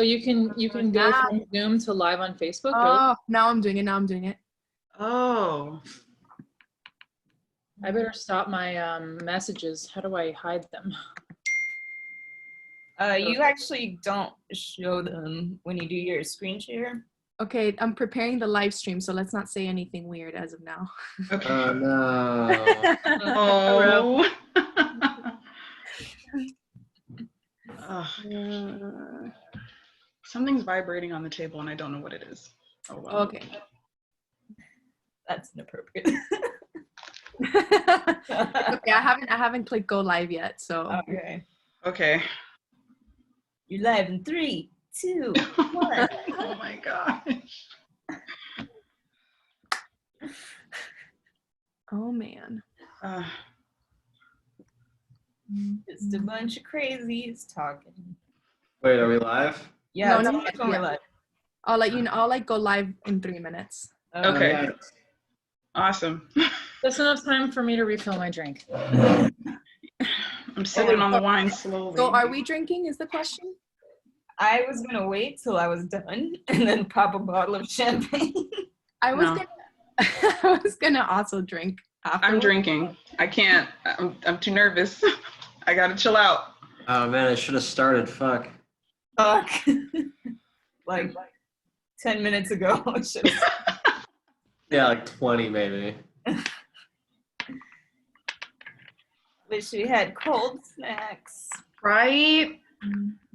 you can go from Zoom to live on Facebook? Oh, really? now I'm doing it. Oh. I better stop my messages. How do I hide them? You actually don't show them when you do your screen share. Okay, I'm preparing the live stream, so let's not say anything weird as of now. Okay. Oh no. Oh. Something's vibrating on the table and I don't know what it is. Oh wow. Okay. That's inappropriate. Okay, I haven't clicked go live yet, so. Okay. Okay. You're live in 3, 2, 1. Oh my gosh. Oh man. Just a bunch of crazies talking. Wait, are we live? Yeah, No, it's on live. I'll let you know. I'll go live in 3 minutes. Okay. Yeah. Awesome. Just enough time for me to refill my drink. I'm sipping on the wine slowly. So are we drinking is the question? I was gonna wait till I was done and then pop a bottle of champagne. I was gonna also drink after. I'm drinking. I can't. I'm too nervous. I gotta chill out. Oh man, I should have started. Fuck. Fuck. like 10 minutes ago. Yeah, like 20 maybe. Wish we had cold snacks. Right?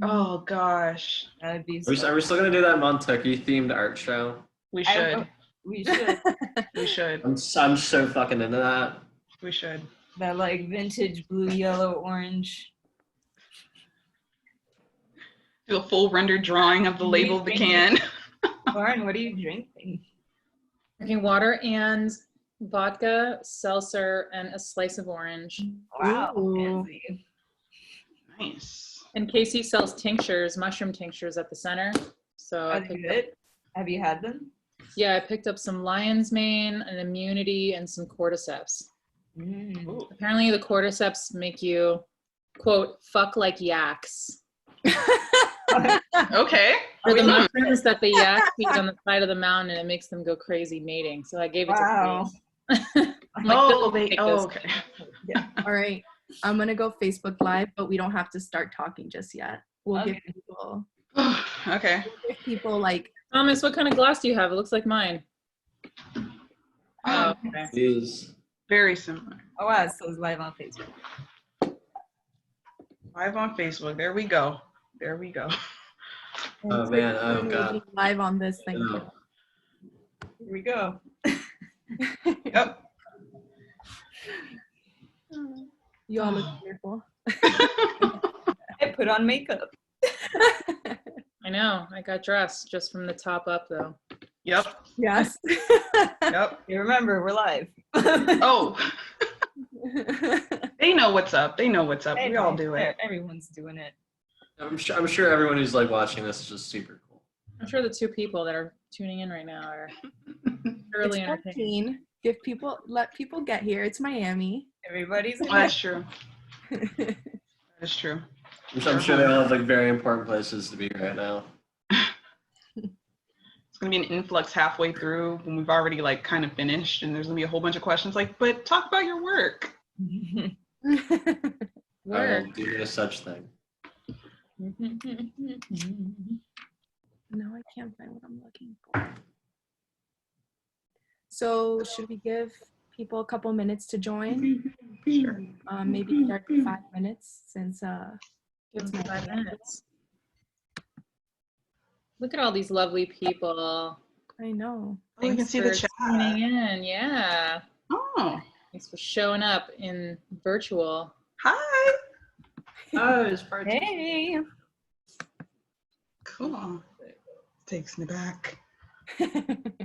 Oh gosh. That'd be Are we still gonna do that Montucky themed art show? We should. We should. We should. I'm so fucking into that. We should. That like vintage blue, yellow, orange. Do a full rendered drawing of the label of the can. Lauren, what are you drinking? Drinking water and vodka, seltzer, and a slice of orange. Wow. Ooh. Fancy. Nice. And Casey sells tinctures, mushroom tinctures at the center. So Are they good? Have you had them? Yeah, I picked up some lion's mane, an immunity, and some cordyceps. Mm. Apparently the cordyceps make you, quote, fuck like yaks. Okay. For the mushrooms that the yaks feed on the side of the mountain, and it makes them go crazy mating. So I gave it Wow. to them. Okay. Yeah. All right. I'm gonna go Facebook Live, but we don't have to start talking just yet. We'll Okay. Okay. give people like. Thomas, what kind of glass do you have? It looks like mine. Oh, okay. Is Very similar. Oh wow, so it's live on Facebook. Live on Facebook. There we go. There we go. oh man, oh god. Live on this thing. No. Here we go. Yep. You all look beautiful. I put on makeup. I know. I got dressed just from the top up, though. Yep. Yes. Yep. You remember, we're live. Oh. They know what's up. They know what's up. We all do it. Everyone's doing it. I'm sure everyone who's like watching this is just super cool. I'm sure the 2 people that are tuning in right now are thoroughly It's entertained. 14. Let people get here. It's Miami. Everybody's Oh, that's true. That's true. I'm sure they all have like very important places to be right now. It's gonna be an influx halfway through when we've already like kind of finished, and there's gonna be a whole bunch of questions like, but talk about your work. I will do no such thing. No, I can't find what I'm looking for. So should we give people a couple minutes to join? Sure. Maybe start in 5 minutes since Give them 5 minutes. Look at all these lovely people. I know. Oh, you can see the chat. Tuning in. Yeah. Oh, Thanks for showing up in virtual. hi. Oh, it's part Hey. Cool. Takes me back.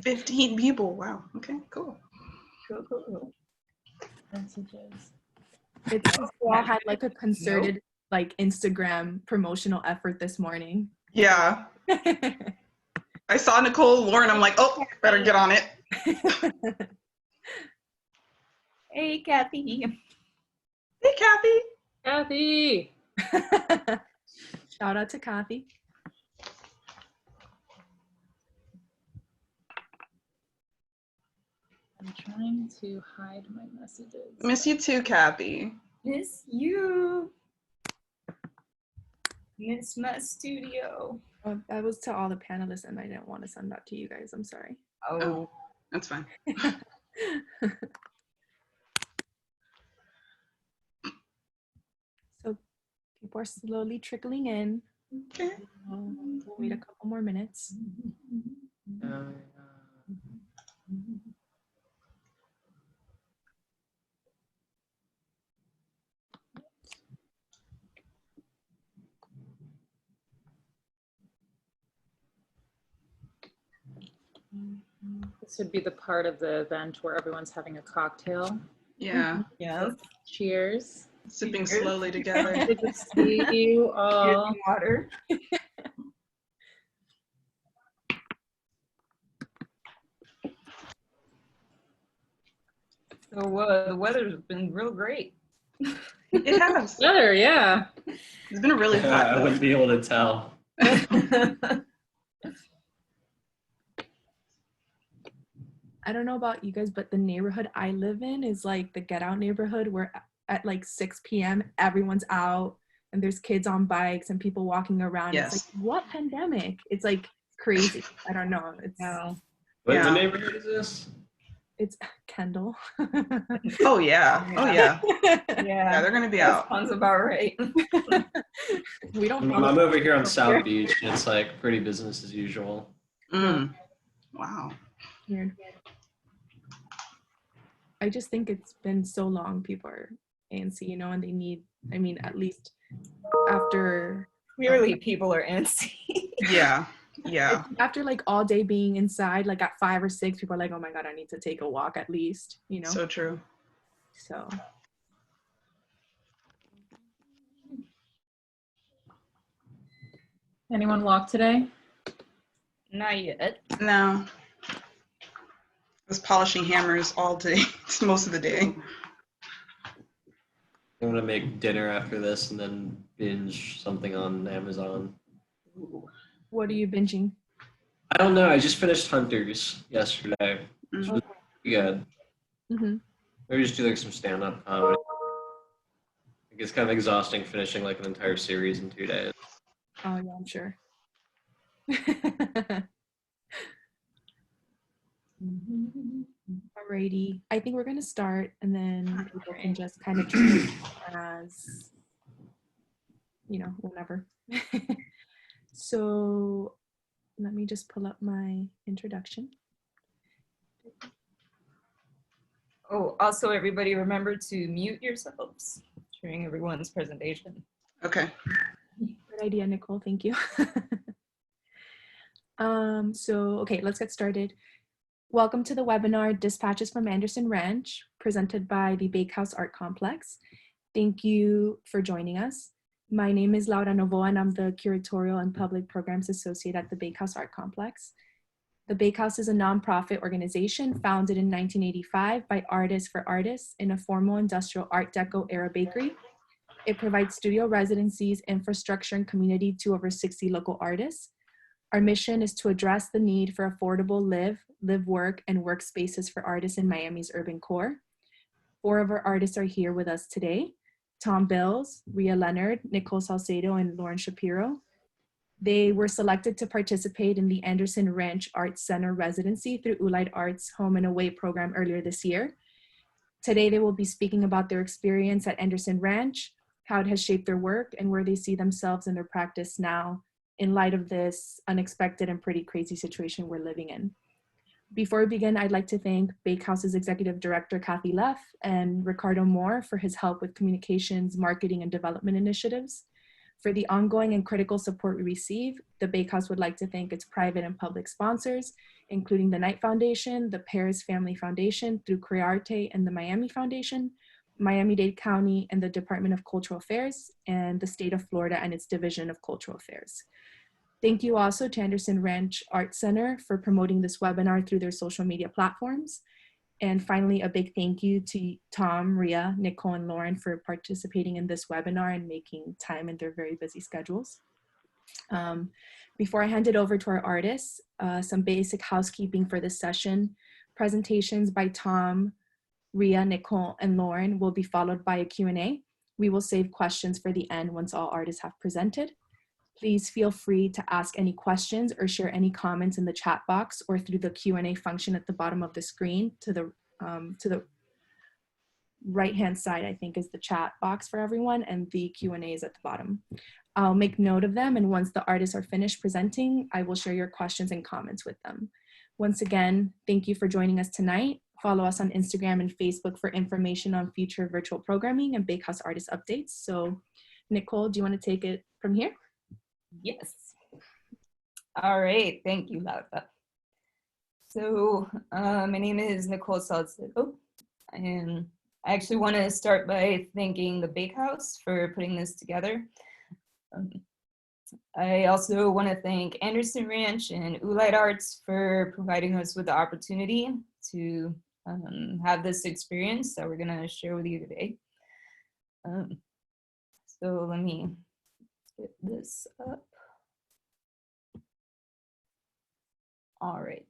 15 people. Wow. Okay, cool. Cool. Messages. It's just we all had like a concerted like Instagram promotional effort this morning. Yeah. I saw Nicole, Lauren. I'm like, oh, better get on it. Hey, Kathy. Hey, Kathy. Kathy. Shout out to Kathy. Trying to hide my messages. Miss you too, Kathy. Miss you. Miss my studio. Oh, that was to all the panelists, and I didn't want to send that to you guys. I'm sorry. Oh, that's fine. So people are slowly trickling in. Okay. We'll wait a couple more minutes. This would be the part of the event where everyone's having a cocktail. Yeah. Yes. Cheers. Sipping Cheers. slowly together. Good to see you all. Here's water. So the weather's been real great. It has. Better, yeah. It's been really hot. I wouldn't be able to tell. I don't know about you guys, but the neighborhood I live in is like the get out neighborhood where at like 6 p.m. everyone's out and there's kids on bikes and people walking around. Yes. It's like, what pandemic? It's like crazy. I don't know. It's What Yeah. neighborhood is this? it's Kendall. Oh yeah. Oh yeah. Yeah, Yeah. they're gonna be That out. sounds about right. We don't I'm over here on South Beach, and it's like pretty business as usual. Mm. Wow. Weird. I just think it's been so long people are antsy, you know, and they need, I mean, at least after Clearly, people are antsy. Yeah. Yeah. after like all day being inside, like at 5 or 6, people are like, oh my God, I need to take a walk at least, you know? So true. So Anyone walk today? Not yet. No. I was polishing hammers all day, most of the day. I'm gonna make dinner after this and then binge something on Amazon. what are you binging? I don't know. I just finished Hunters yesterday. Which was pretty good. Mm-hmm. Maybe just do like some stand-up comedy. Like, it's kind of exhausting finishing like an entire series in 2 days. Oh yeah, I'm sure. Alrighty. I think we're gonna start and then people can just kind of treat it as, you know, whatever. So let me just pull up my introduction. Oh, also, everybody remember to mute yourselves during everyone's presentation. Okay. Good idea, Nicole. Thank you. Okay, let's get started. Welcome to the webinar Dispatches from Anderson Ranch, presented by the Bakehouse Art Complex. Thank you for joining us. My name is Laura Novoa, and I'm the Curatorial and Public Programs Associate at the Bakehouse Art Complex. The Bakehouse is a nonprofit organization founded in 1985 by artists for artists in a formal industrial Art Deco era bakery. It provides studio residencies, infrastructure, and community to over 60 local artists. Our mission is to address the need for affordable live work, and workspaces for artists in Miami's urban core. 4 of our artists are here with us today: Thomas Bils, Rhea Leonard, Nicole Salcedo, and Lauren Shapiro. They were selected to participate in the Anderson Ranch Arts Center residency through Oolite Arts Home and Away program earlier this year. Today, they will be speaking about their experience at Anderson Ranch, how it has shaped their work, and where they see themselves in their practice now in light of this unexpected and pretty crazy situation we're living in. Before we begin, I'd like to thank Bakehouse's Executive Director, Kathy Leff, and Ricardo Moore for his help with communications, marketing, and development initiatives. For the ongoing and critical support we receive, the Bakehouse would like to thank its private and public sponsors, including the Knight Foundation, the Paris Family Foundation through Crearte and the Miami Foundation, Miami-Dade County and the Department of Cultural Affairs, and the state of Florida and its Division of Cultural Affairs. Thank you also to Anderson Ranch Art Center for promoting this webinar through their social media platforms. And finally, a big thank you to Tom, Rhea, Nicole, and Lauren for participating in this webinar and making time in their very busy schedules. Before I hand it over to our artists, some basic housekeeping for this session. Presentations by Tom, Rhea, Nicole, and Lauren will be followed by a Q&A. We will save questions for the end once all artists have presented. Please feel free to ask any questions or share any comments in the chat box or through the Q&A function at the bottom of the screen. To the right-hand side, I think, is the chat box for everyone, and the Q&A is at the bottom. I'll make note of them, and once the artists are finished presenting, I will share your questions and comments with them. Once again, thank you for joining us tonight. Follow us on Instagram and Facebook for information on future virtual programming and Bakehouse artist updates. So, Nicole, do you want to take it from here? Yes. All right. Thank you, Laura. So my name is Nicole Salcedo, and I actually want to start by thanking the Bakehouse for putting this together. I also want to thank Anderson Ranch and Oolite Arts for providing us with the opportunity to have this experience that we're going to share with you today. So let me get this up. All right.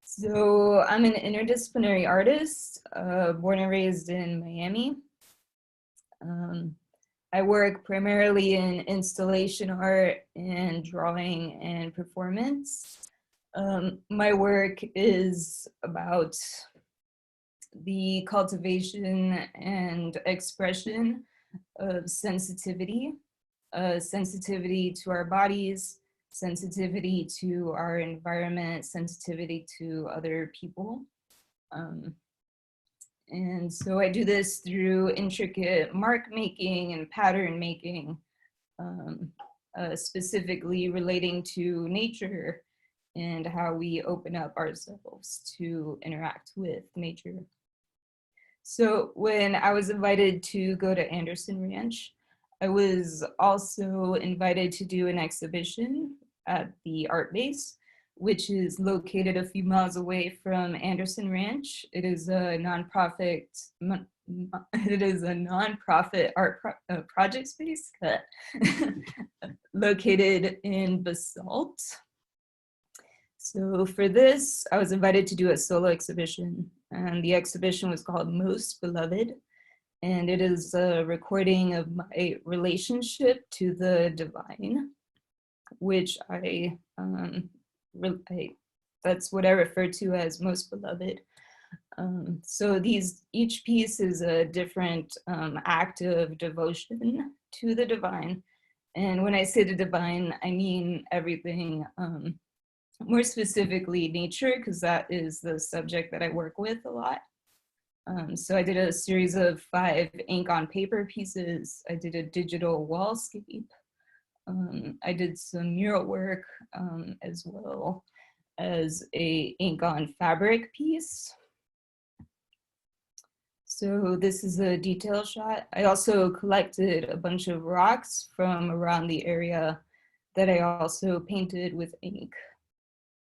So I'm an interdisciplinary artist, born and raised in Miami. I work primarily in installation art and drawing and performance. My work is about the cultivation and expression of sensitivity, sensitivity to our bodies, sensitivity to our environment, sensitivity to other people. And so I do this through intricate mark making and pattern making, specifically relating to nature and how we open up ourselves to interact with nature. So when I was invited to go to Anderson Ranch, I was also invited to do an exhibition at the Art Base, which is located a few miles away from Anderson Ranch. It is a nonprofit. It is a nonprofit art project space located in Basalt. So for this, I was invited to do a solo exhibition, and the exhibition was called Most Beloved, and it is a recording of my relationship to the divine, which that's what I refer to as most beloved. So each piece is a different act of devotion to the divine. And when I say the divine, I mean everything, more specifically nature, because that is the subject that I work with a lot. So I did a series of 5 ink on paper pieces. I did a digital wallscape. I did some mural work, as well as a ink on fabric piece. So this is a detail shot. I also collected a bunch of rocks from around the area that I also painted with ink,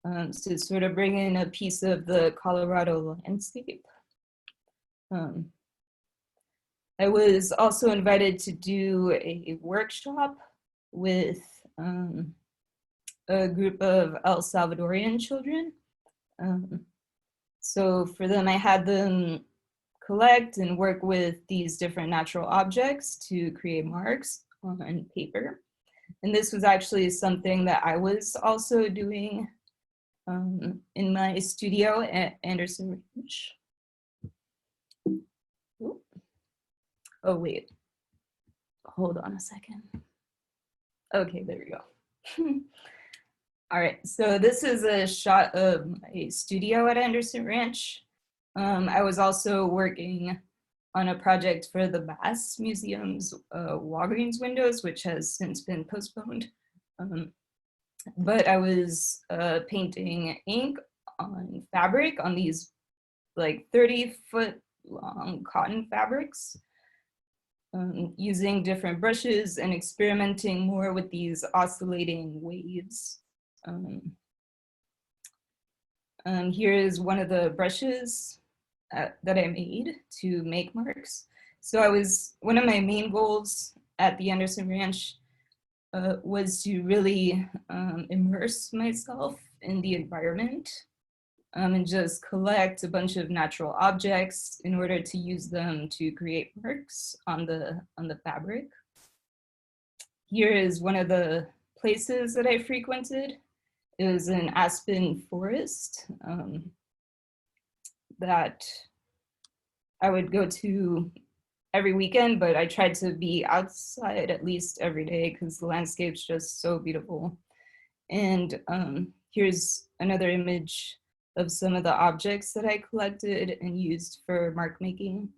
to sort of bring in a piece of the Colorado landscape. I was also invited to do a workshop with a group of El Salvadorian children. So for them, I had them collect and work with these different natural objects to create marks on paper. And this was actually something that I was also doing in my studio at Anderson Ranch. Oh, wait. Hold on a second. Okay, there we go. All right, so this is a shot of my studio at Anderson Ranch. I was also working on a project for the Bass Museum's Walgreens windows, which has since been postponed. But I was painting ink on fabric on these like 30-foot long cotton fabrics, using different brushes and experimenting more with these oscillating waves. Here is one of the brushes that I made to make marks. So one of my main goals at the Anderson Ranch was to really immerse myself in the environment and just collect a bunch of natural objects in order to use them to create marks on the fabric. Here is one of the places that I frequented. It was an aspen forest that I would go to every weekend, but I tried to be outside at least every day because the landscape's just so beautiful. And here's another image of some of the objects that I collected and used for mark making.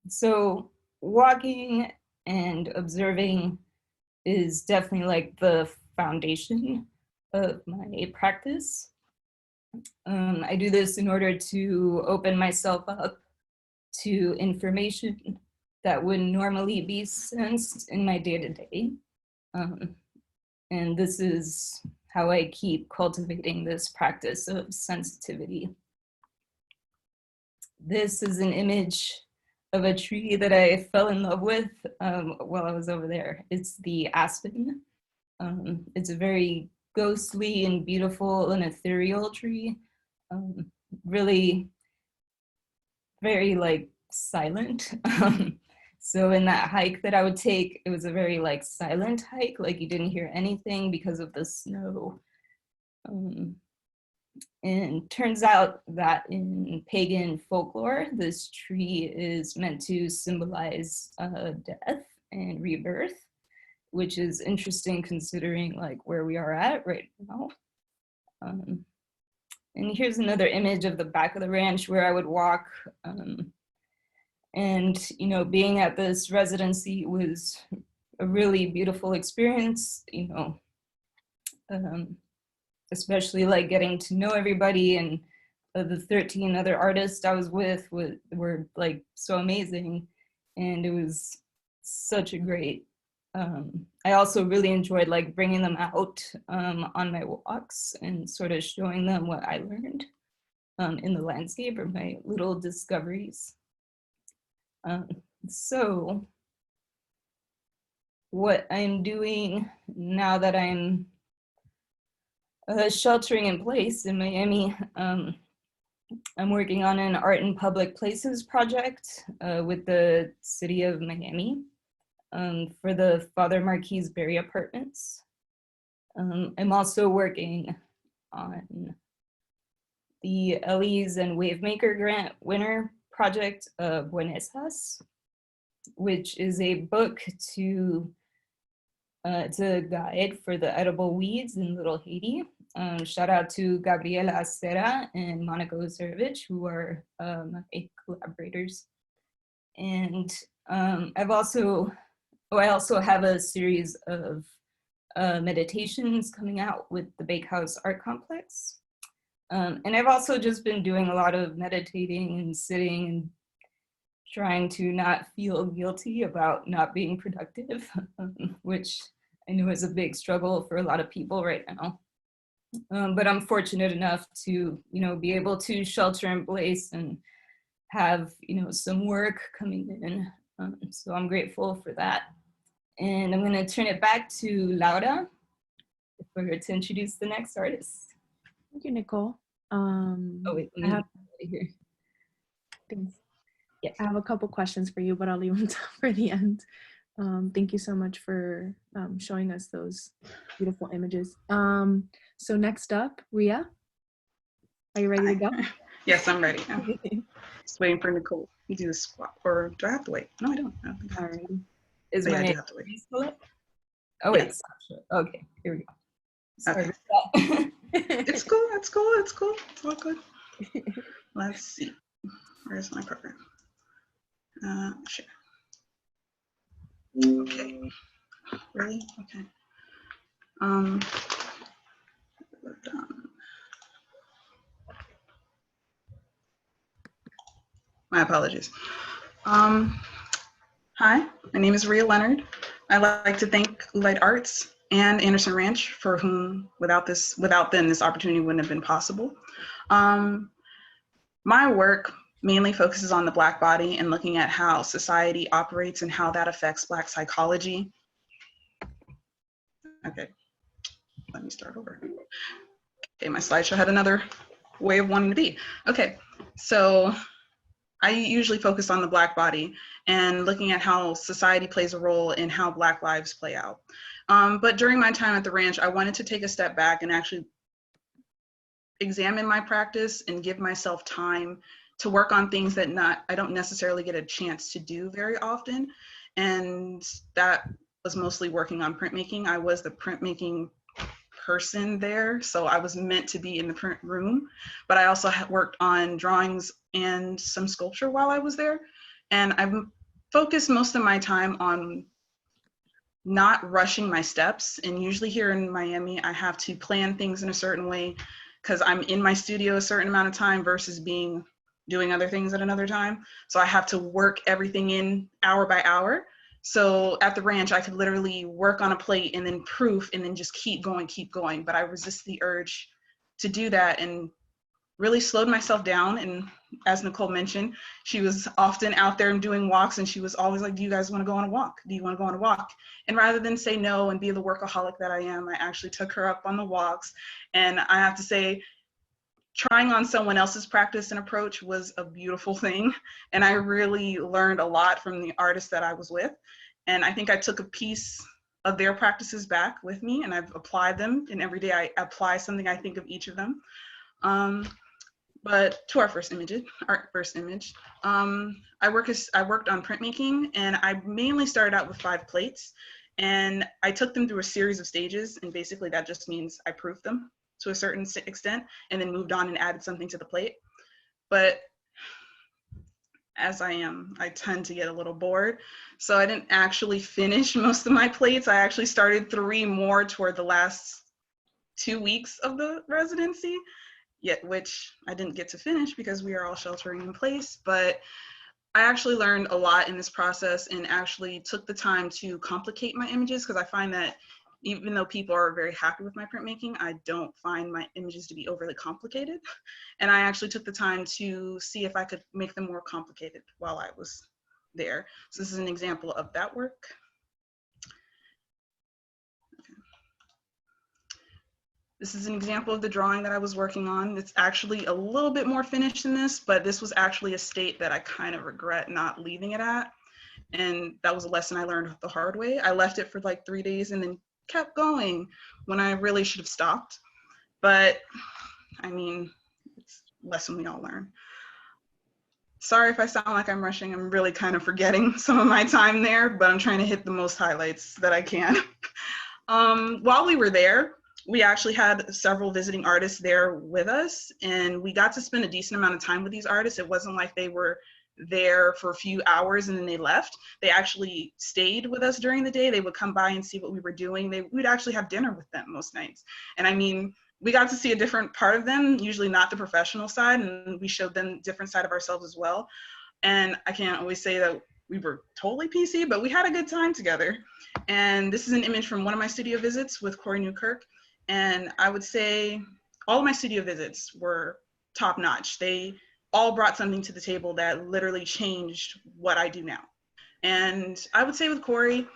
So walking and observing is definitely like the foundation of my practice. I do this in order to open myself up to information that wouldn't normally be sensed in my day-to-day. And this is how I keep cultivating this practice of sensitivity. This is an image of a tree that I fell in love with while I was over there. It's the aspen. It's a very ghostly and beautiful and ethereal tree. Really very like silent. So in that hike that I would take, it was a very like silent hike, like you didn't hear anything because of the snow. And turns out that in pagan folklore, this tree is meant to symbolize death and rebirth, which is interesting considering like where we are at right now. And here's another image of the back of the ranch where I would walk. And, you know, being at this residency was a really beautiful experience, you know, especially like getting to know everybody, and the 13 other artists I was with were like so amazing. And it was such a great, I also really enjoyed like bringing them out on my walks and sort of showing them what I learned in the landscape or my little discoveries. So what I'm doing now that I'm sheltering in place in Miami, I'm working on an art in public places project with the city of Miami for the Father Marquis Berry Apartments. I'm also working on the Ellies and Wavemaker Grant winner project of Buenesas, which is a book to, it's a guide for the edible weeds in Little Haiti. Shout out to Gabriela Acera and Monica Ozerevich, who are my collaborators. And I also have a series of meditations coming out with the Bakehouse Art Complex. And I've also just been doing a lot of meditating and sitting and trying to not feel guilty about not being productive, which I know is a big struggle for a lot of people right now. But I'm fortunate enough to, you know, be able to shelter in place and have, you know, some work coming in. So I'm grateful for that. And I'm going to turn it back to Laura for her to introduce the next artist. Thank you, Nicole. Oh wait, let me here. Thanks. Yes. I have a couple questions for you, but I'll leave them for the end. Thank you so much for showing us those beautiful images. So next up, Rhea, are you ready to go? Yes, I'm ready. Just waiting for Nicole. You do the squat, or do I have to wait? No, I don't. All right. Is Yeah, my I do name have to wait. still? Oh wait, Yes. Sasha. Okay, here we go. Sorry Okay. about that. It's cool. It's cool. It's cool. It's all good. Let's see. Where's my program? Share. Okay. Really? Okay. Done. My apologies. Hi, my name is Rhea Leonard. I'd like to thank Oolite Arts and Anderson Ranch, for whom without them, this opportunity wouldn't have been possible. My work mainly focuses on the Black body and looking at how society operates and how that affects Black psychology. Okay, let me start over. Okay, my slideshow had another way of wanting to be. Okay, so I usually focus on the Black body and looking at how society plays a role in how Black lives play out. But during my time at the ranch, I wanted to take a step back and actually examine my practice and give myself time to work on things that I don't necessarily get a chance to do very often. And that was mostly working on printmaking. I was the printmaking person there, so I was meant to be in the print room, but I also worked on drawings and some sculpture while I was there. And I've focused most of my time on not rushing my steps. And usually here in Miami, I have to plan things in a certain way because I'm in my studio a certain amount of time versus doing other things at another time. So I have to work everything in hour by hour. So at the ranch, I could literally work on a plate and then proof and then just keep going. But I resist the urge to do that and really slowed myself down. And as Nicole mentioned, she was often out there and doing walks, and she was always like, do you guys want to go on a walk? Do you want to go on a walk? And rather than say no and be the workaholic that I am, I actually took her up on the walks. And I have to say, trying on someone else's practice and approach was a beautiful thing. And I really learned a lot from the artists that I was with. And I think I took a piece of their practices back with me, and I've applied them. And every day I apply something I think of each of them. But to our first image, I worked on printmaking, and I mainly started out with 5 plates. And I took them through a series of stages. And basically that just means I proofed them to a certain extent, and then moved on and added something to the plate. But as I tend to get a little bored. So I didn't actually finish most of my plates. I actually started 3 more toward the last 2 weeks of the residency, yet which I didn't get to finish because we are all sheltering in place. But I actually learned a lot in this process and actually took the time to complicate my images, because I find that even though people are very happy with my printmaking, I don't find my images to be overly complicated. And I actually took the time to see if I could make them more complicated while I was there. So this is an example of that work. Okay. This is an example of the drawing that I was working on. It's actually a little bit more finished than this, but this was actually a state that I kind of regret not leaving it at. And that was a lesson I learned the hard way. I left it for like 3 days and then kept going when I really should have stopped. But I mean, it's a lesson we all learn. Sorry if I sound like I'm rushing. I'm really kind of forgetting some of my time there, but I'm trying to hit the most highlights that I can. While we were there, we actually had several visiting artists there with us, and we got to spend a decent amount of time with these artists. It wasn't like they were there for a few hours and then they left. They actually stayed with us during the day. They would come by and see what we were doing. We'd actually have dinner with them most nights. And I mean, we got to see a different part of them, usually not the professional side, and we showed them a different side of ourselves as well. And I can't always say that we were totally PC, but we had a good time together. And this is an image from one of my studio visits with Corey Newkirk. And I would say all of my studio visits were top notch. They all brought something to the table that literally changed what I do now. And I would say with Corey,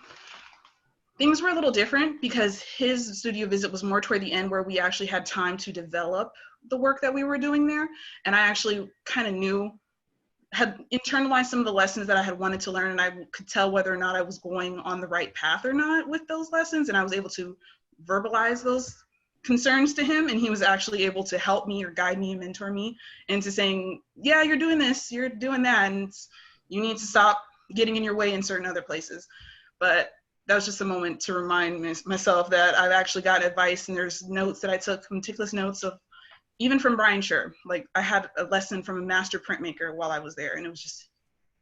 things were a little different because his studio visit was more toward the end, where we actually had time to develop the work that we were doing there. And I actually kind of had internalized some of the lessons that I had wanted to learn, and I could tell whether or not I was going on the right path or not with those lessons. And I was able to verbalize those concerns to him, and he was actually able to help me or guide me and mentor me into saying, yeah, you're doing this, you're doing that, and you need to stop getting in your way in certain other places. But that was just a moment to remind myself that I've actually got advice, and there's notes that I took, meticulous notes of, even from Brian Scher. Like, I had a lesson from a master printmaker while I was there, and it was just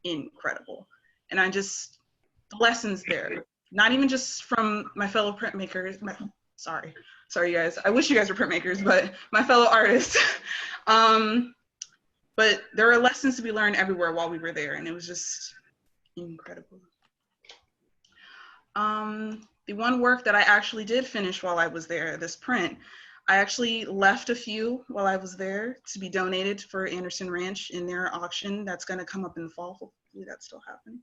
incredible. And the lessons there, not even just from my fellow printmakers, sorry you guys, I wish you guys were printmakers, but my fellow artists. But there are lessons to be learned everywhere while we were there, and it was just incredible. The one work that I actually did finish while I was there, this print, I actually left a few while I was there to be donated for Anderson Ranch in their auction that's going to come up in the fall. Hopefully that still happens.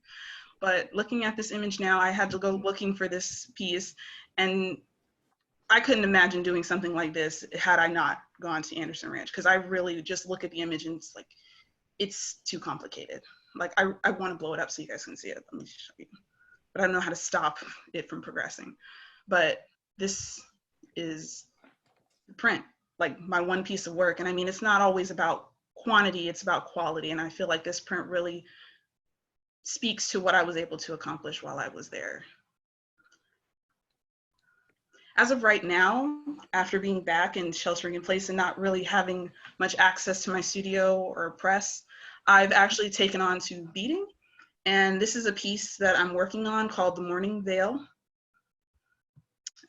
But looking at this image now, I had to go looking for this piece, and I couldn't imagine doing something like this had I not gone to Anderson Ranch, because I really just look at the image and it's like, it's too complicated. Like I want to blow it up so you guys can see it. Let me show you. But I don't know how to stop it from progressing. But this is the print, like my one piece of work. And I mean, it's not always about quantity, it's about quality. And I feel like this print really speaks to what I was able to accomplish while I was there. As of right now, after being back and sheltering in place and not really having much access to my studio or press, I've actually taken on to beading. And this is a piece that I'm working on called the Morning Vale.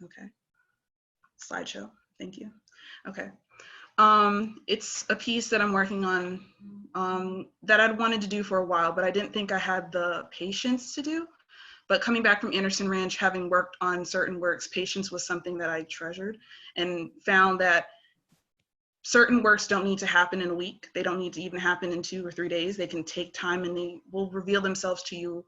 Okay, slideshow, thank you. Okay, it's a piece that I'm working on that I'd wanted to do for a while, but I didn't think I had the patience to do. But coming back from Anderson Ranch, having worked on certain works, patience was something that I treasured, and found that certain works don't need to happen in a week. They don't need to even happen in 2 or 3 days. They can take time and they will reveal themselves to you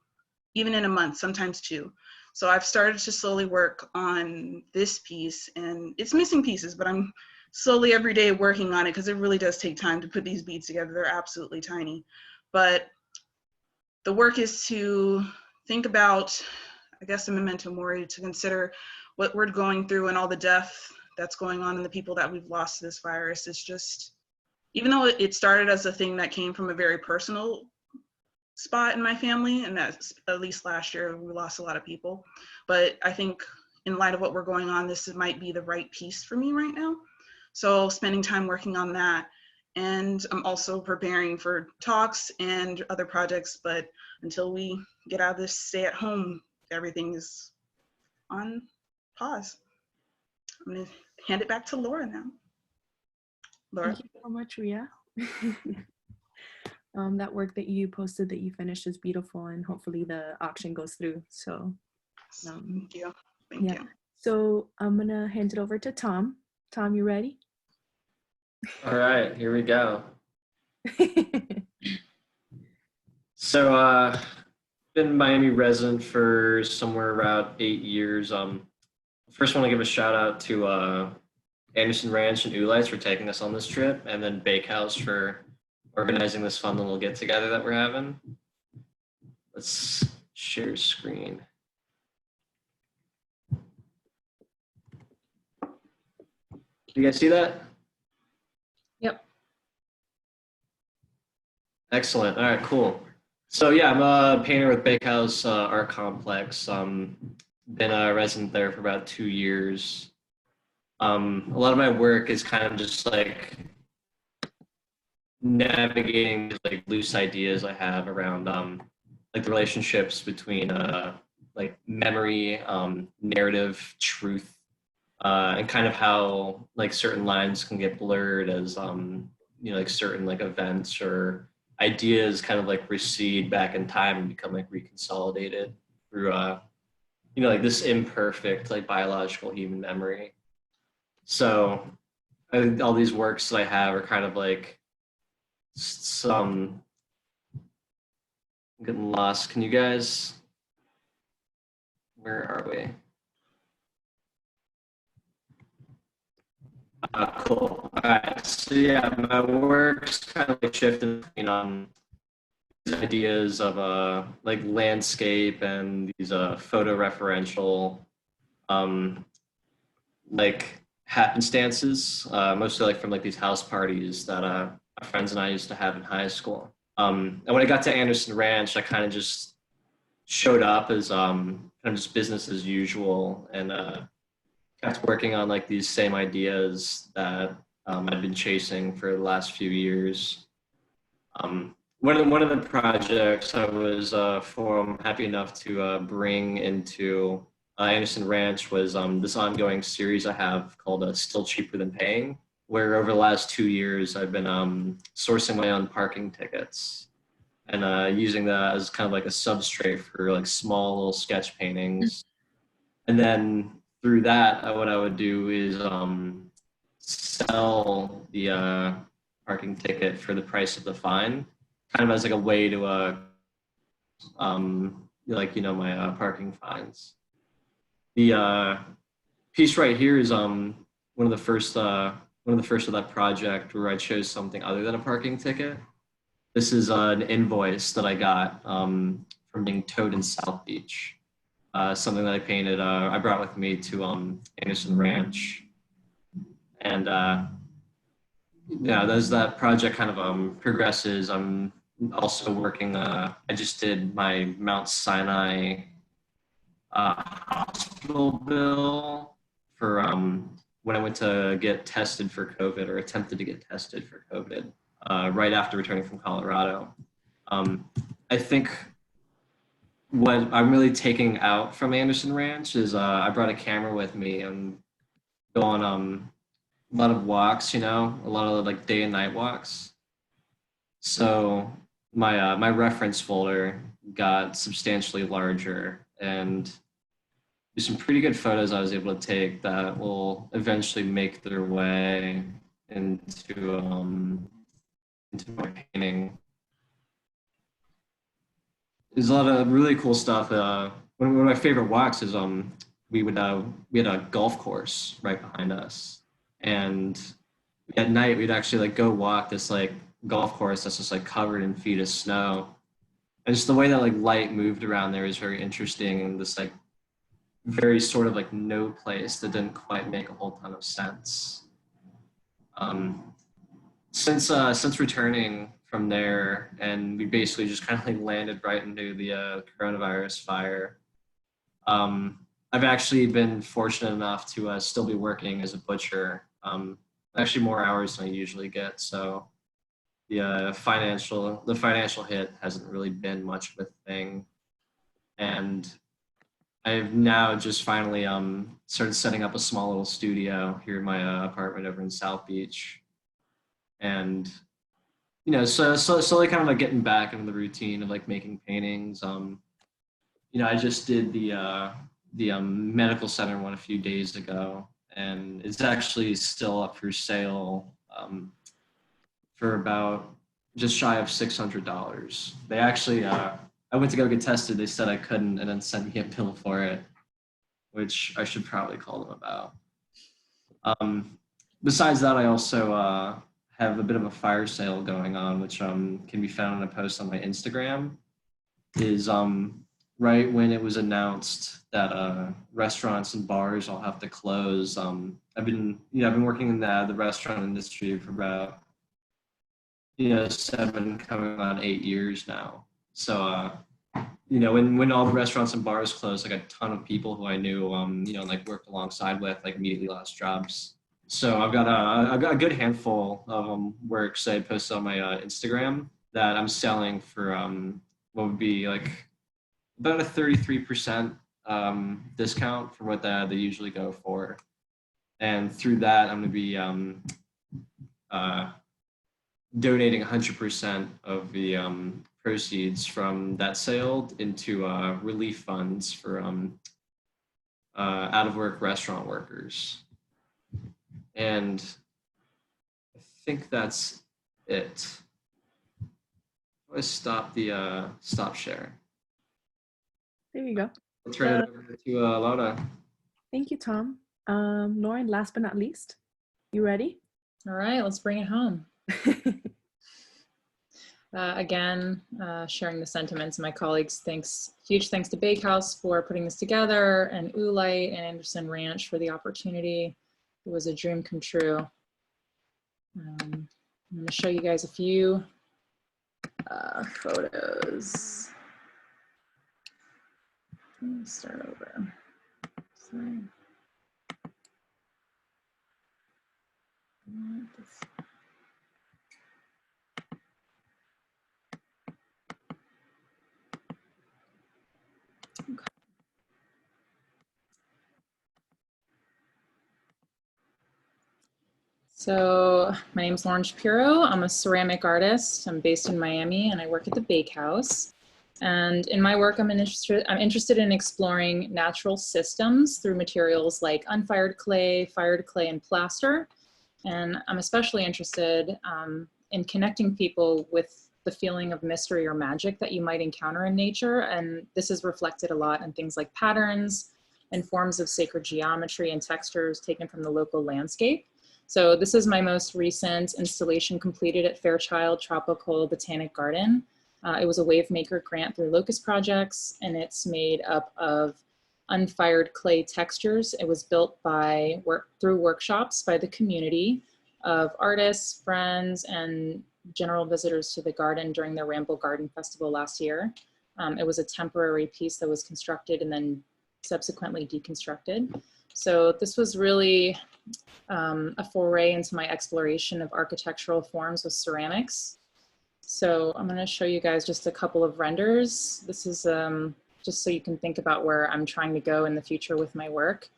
even in a month, sometimes 2. So I've started to slowly work on this piece, and it's missing pieces, but I'm slowly every day working on it because it really does take time to put these beads together. They're absolutely tiny. But the work is to think about, I guess, a memento mori, to consider what we're going through and all the death that's going on and the people that we've lost to this virus. It's just, even though it started as a thing that came from a very personal spot in my family, and that's at least last year, we lost a lot of people. But I think in light of what we're going on, this might be the right piece for me right now. So spending time working on that. And I'm also preparing for talks and other projects, but until we get out of this stay at home, everything is on pause. I'm gonna hand it back to Laura now. Laura. Thank you so much, Rhea. That work that you posted that you finished is beautiful, and hopefully the auction goes through. So Thank you. Thank you. So I'm gonna hand it over to Tom. Tom, you ready? All right, here we go. So been Miami resident for somewhere around 8 years. First want to give a shout out to Anderson Ranch and Oolite for taking us on this trip, and then Bakehouse for organizing this fun little get together that we're having. Let's share screen. You guys see that? Yep. Excellent. All right, cool. So yeah, I'm a painter with Bakehouse Art Complex. Been a resident there for about 2 years. A lot of my work is kind of just like navigating like loose ideas I have around like the relationships between like memory, narrative, truth, and kind of how like certain lines can get blurred as you know, like certain like events or ideas kind of like recede back in time and become like reconsolidated through you know, like this imperfect like biological human memory. So I think all these works that I have are kind of like some, I'm getting lost. Can you guys, where are we? Cool. All right. So yeah, my work's kind of like shifting between these ideas of like landscape and these photo referential like happenstances, mostly like from like these house parties that my friends and I used to have in high school. And when I got to Anderson Ranch, I kind of just showed up as kind of just business as usual, and kept working on like these same ideas that I'd been chasing for the last few years. One of the projects I was I'm happy enough to bring into Anderson Ranch was this ongoing series I have called Still Cheaper Than Paying, where over the last 2 years I've been sourcing my own parking tickets and using that as kind of like a substrate for like small little sketch paintings. And then through that, what I would do is sell the parking ticket for the price of the fine, kind of as like a way to like, you know, my parking fines. The piece right here is one of the first of that project where I chose something other than a parking ticket. This is an invoice that I got from being towed in South Beach. Something that I painted, I brought with me to Anderson Ranch. And yeah, as that project kind of progresses, I'm also working, I just did my Mount Sinai hospital bill for when I went to get tested for COVID, or attempted to get tested for COVID, right after returning from Colorado. I think what I'm really taking out from Anderson Ranch is I brought a camera with me and go on a lot of walks, a lot of like day and night walks. So my reference folder got substantially larger, and there's some pretty good photos I was able to take that will eventually make their way into my painting. There's a lot of really cool stuff. One of my favorite walks is we had a golf course right behind us, and at night we'd actually like go walk this like golf course that's just like covered in feet of snow, and just the way that like light moved around there is very interesting, and this like very sort of like no place that didn't quite make a whole ton of sense. Since returning from there, and we basically just kind of like landed right into the coronavirus fire. I've actually been fortunate enough to still be working as a butcher. Actually more hours than I usually get, so the financial hit hasn't really been much of a thing. And I've now just finally started setting up a small little studio here in my apartment over in South Beach. And so slowly kind of like getting back into the routine of like making paintings. I just did the medical center one a few days ago, and it's actually still up for sale for about just shy of $600. They actually I went to go get tested. They said I couldn't, and then sent me a bill for it, which I should probably call them about. Besides that, I also have a bit of a fire sale going on, which can be found in a post on my Instagram. Is right when it was announced that restaurants and bars all have to close. I've been working in the restaurant industry for about 7 coming on 8 years now. So when all the restaurants and bars closed, like a ton of people who I knew like worked alongside with like immediately lost jobs. So I've got a good handful of works I posted on my Instagram that I'm selling for what would be like about a 33% discount from what they usually go for. And through that, I'm going to be donating 100% of the proceeds from that sale into relief funds for out-of-work restaurant workers. And I think that's it. Let's stop the stop share. There you go. I'll turn it over to Laura. Thank you, Tom. Lauren, last but not least, you ready? All right, let's bring it home. Again, sharing the sentiments of my colleagues. Huge thanks to Bakehouse for putting this together, and Oolite and Anderson Ranch for the opportunity. It was a dream come true. I'm going to show you guys a few photos. Let me start over. Sorry. Okay. So my name is Lauren Shapiro. I'm a ceramic artist. I'm based in Miami, and I work at the Bakehouse. And in my work, I'm interested in exploring natural systems through materials like unfired clay, fired clay, and plaster. And I'm especially interested in connecting people with the feeling of mystery or magic that you might encounter in nature. And this is reflected a lot in things like patterns and forms of sacred geometry and textures taken from the local landscape. So this is my most recent installation completed at Fairchild Tropical Botanic Garden. It was a Wavemaker grant through Locust Projects, and it's made up of unfired clay textures. It was built through workshops by the community of artists, friends, and general visitors to the garden during the Ramble Garden Festival last year. It was a temporary piece that was constructed and then subsequently deconstructed. So this was really a foray into my exploration of architectural forms with ceramics. So I'm going to show you guys just a couple of renders. This is just so you can think about where I'm trying to go in the future with my work.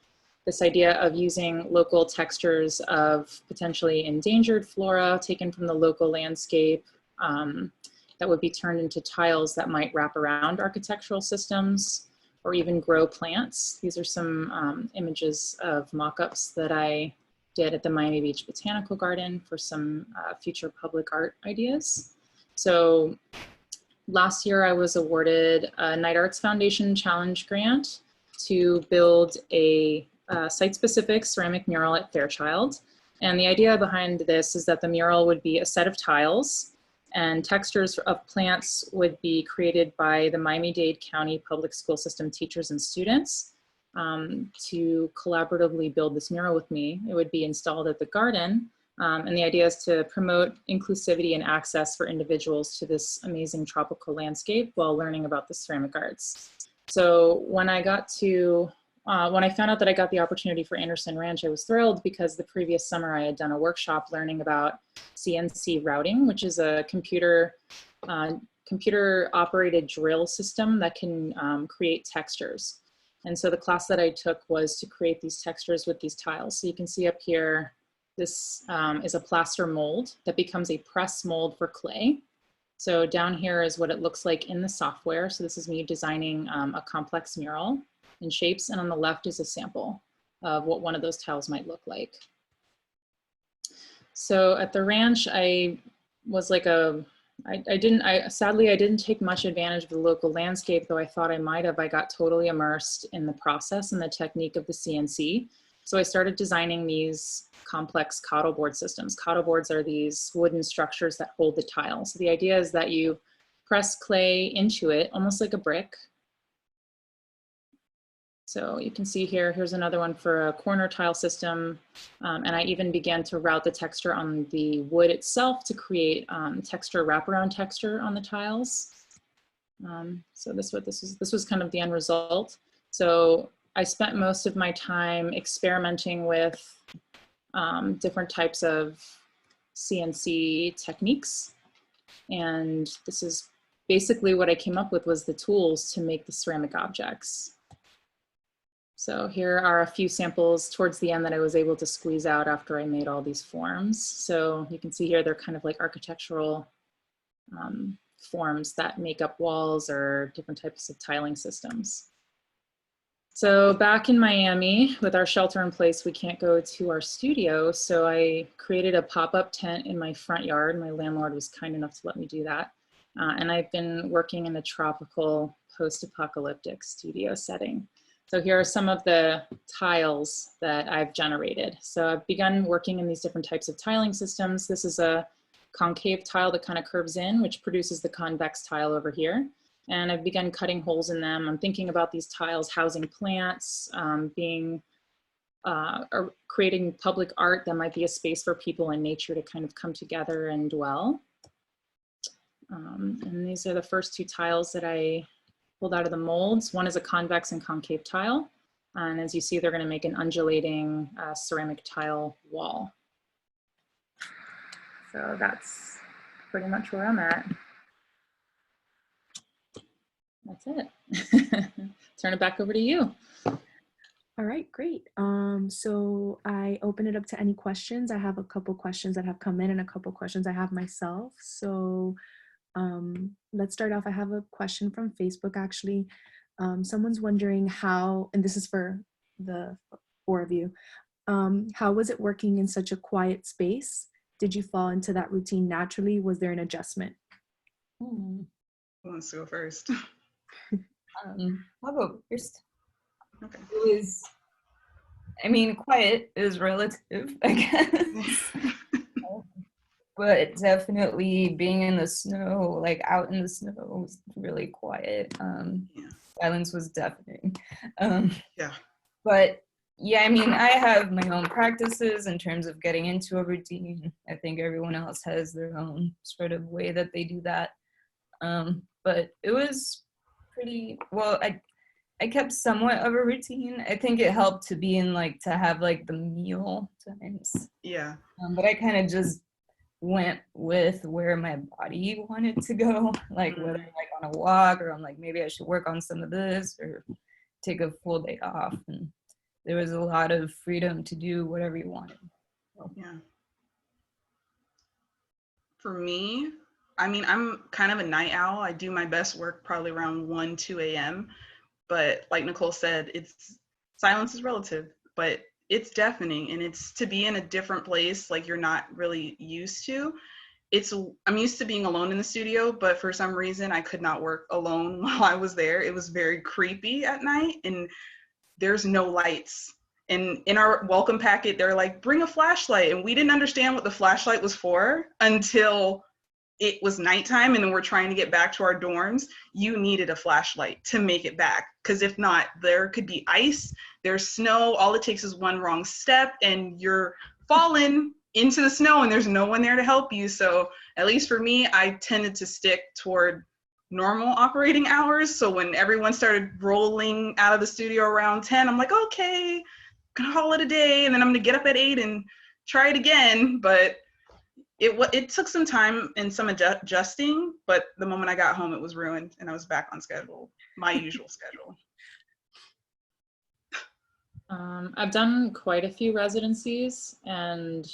This idea of using local textures of potentially endangered flora taken from the local landscape that would be turned into tiles that might wrap around architectural systems or even grow plants. These are some images of mock-ups that I did at the Miami Beach Botanical Garden for some future public art ideas. So last year I was awarded a Night Arts Foundation Challenge grant to build a site-specific ceramic mural at Fairchild. And the idea behind this is that the mural would be a set of tiles and textures of plants would be created by the Miami-Dade County Public School System teachers and students to collaboratively build this mural with me. It would be installed at the garden. And the idea is to promote inclusivity and access for individuals to this amazing tropical landscape while learning about the ceramic arts. So when I found out that I got the opportunity for Anderson Ranch, I was thrilled because the previous summer I had done a workshop learning about CNC routing, which is a computer operated drill system that can create textures. And so the class that I took was to create these textures with these tiles. So you can see up here, this is a plaster mold that becomes a press mold for clay. So down here is what it looks like in the software. So this is me designing a complex mural in shapes, and on the left is a sample of what one of those tiles might look like. So at the ranch, I was like sadly I didn't take much advantage of the local landscape, though I thought I might have. I got totally immersed in the process and the technique of the CNC. So I started designing these complex cottle board systems. Cottle boards are these wooden structures that hold the tile. So the idea is that you press clay into it, almost like a brick. So you can see here, here's another one for a corner tile system. And I even began to route the texture on the wood itself to create texture, wraparound texture on the tiles. So this was kind of the end result. So I spent most of my time experimenting with different types of CNC techniques. And this is basically what I came up with was the tools to make the ceramic objects. So here are a few samples towards the end that I was able to squeeze out after I made all these forms. So you can see here, they're kind of like architectural forms that make up walls or different types of tiling systems. So back in Miami, with our shelter in place, we can't go to our studio. So I created a pop-up tent in my front yard. My landlord was kind enough to let me do that. And I've been working in a tropical post-apocalyptic studio setting. So here are some of the tiles that I've generated. So I've begun working in these different types of tiling systems. This is a concave tile that kind of curves in, which produces the convex tile over here. And I've begun cutting holes in them. I'm thinking about these tiles housing plants, or creating public art that might be a space for people and nature to kind of come together and dwell. And these are the first two tiles that I pulled out of the molds. One is a convex and concave tile. And as you see, they're going to make an undulating ceramic tile wall. So that's pretty much where I'm at. That's it. Turn it back over to you. All right, great. So I open it up to any questions. I have a couple questions that have come in and a couple questions I have myself. So let's start off. I have a question from Facebook, actually. Someone's wondering how, and this is for the four of you, how was it working in such a quiet space? Did you fall into that routine naturally? Was there an adjustment? Who wants to go first? I'll go first. Okay. It was, I mean, quiet is relative, I guess. But definitely being in the snow, like out in the snow, was really quiet. Yeah. Silence was deafening. Yeah. But yeah, I mean, I have my own practices in terms of getting into a routine. I think everyone else has their own sort of way that they do that. But it was pretty, well, I kept somewhat of a routine. I think it helped to be in like, to have like the meal times. Yeah. But I kind of just went with where my body wanted to go, like whether like on a walk or I'm like, maybe I should work on some of this or take a full day off. And there was a lot of freedom to do whatever you wanted. So. Yeah. For me, I mean, I'm kind of a night owl. I do my best work probably around 1, 2 a.m. But like Nicole said, silence is relative, but it's deafening, and it's to be in a different place like you're not really used to. I'm used to being alone in the studio, but for some reason I could not work alone while I was there. It was very creepy at night, and there's no lights. And in our welcome packet, they're like, bring a flashlight. And we didn't understand what the flashlight was for until it was nighttime, and then we're trying to get back to our dorms. You needed a flashlight to make it back, because if not, there could be ice, there's snow, all it takes is one wrong step and you're falling into the snow and there's no one there to help you. So at least for me, I tended to stick toward normal operating hours. So when everyone started rolling out of the studio around 10, I'm like, okay, gonna call it a day, and then I'm gonna get up at 8 and try it again. But it took some time and some adjusting, but the moment I got home, it was ruined and I was back on schedule, my usual schedule. I've done quite a few residencies, and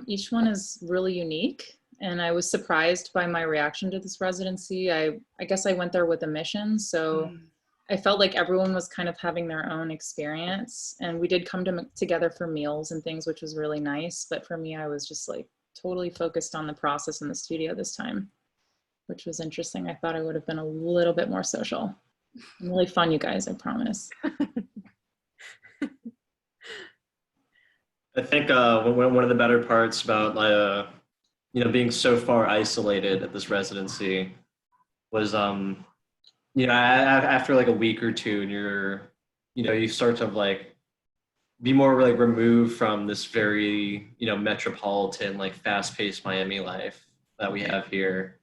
each one is really unique. And I was surprised by my reaction to this residency. I guess I went there with a mission, so I felt like everyone was kind of having their own experience. And we did come together for meals and things, which was really nice. But for me, I was just like totally focused on the process in the studio this time, which was interesting. I thought I would have been a little bit more social. Really fun, you guys, I promise. I think one of the better parts about being so far isolated at this residency was after like a week or two, and you start to like be more like removed from this very metropolitan, like fast-paced Miami life that we have here.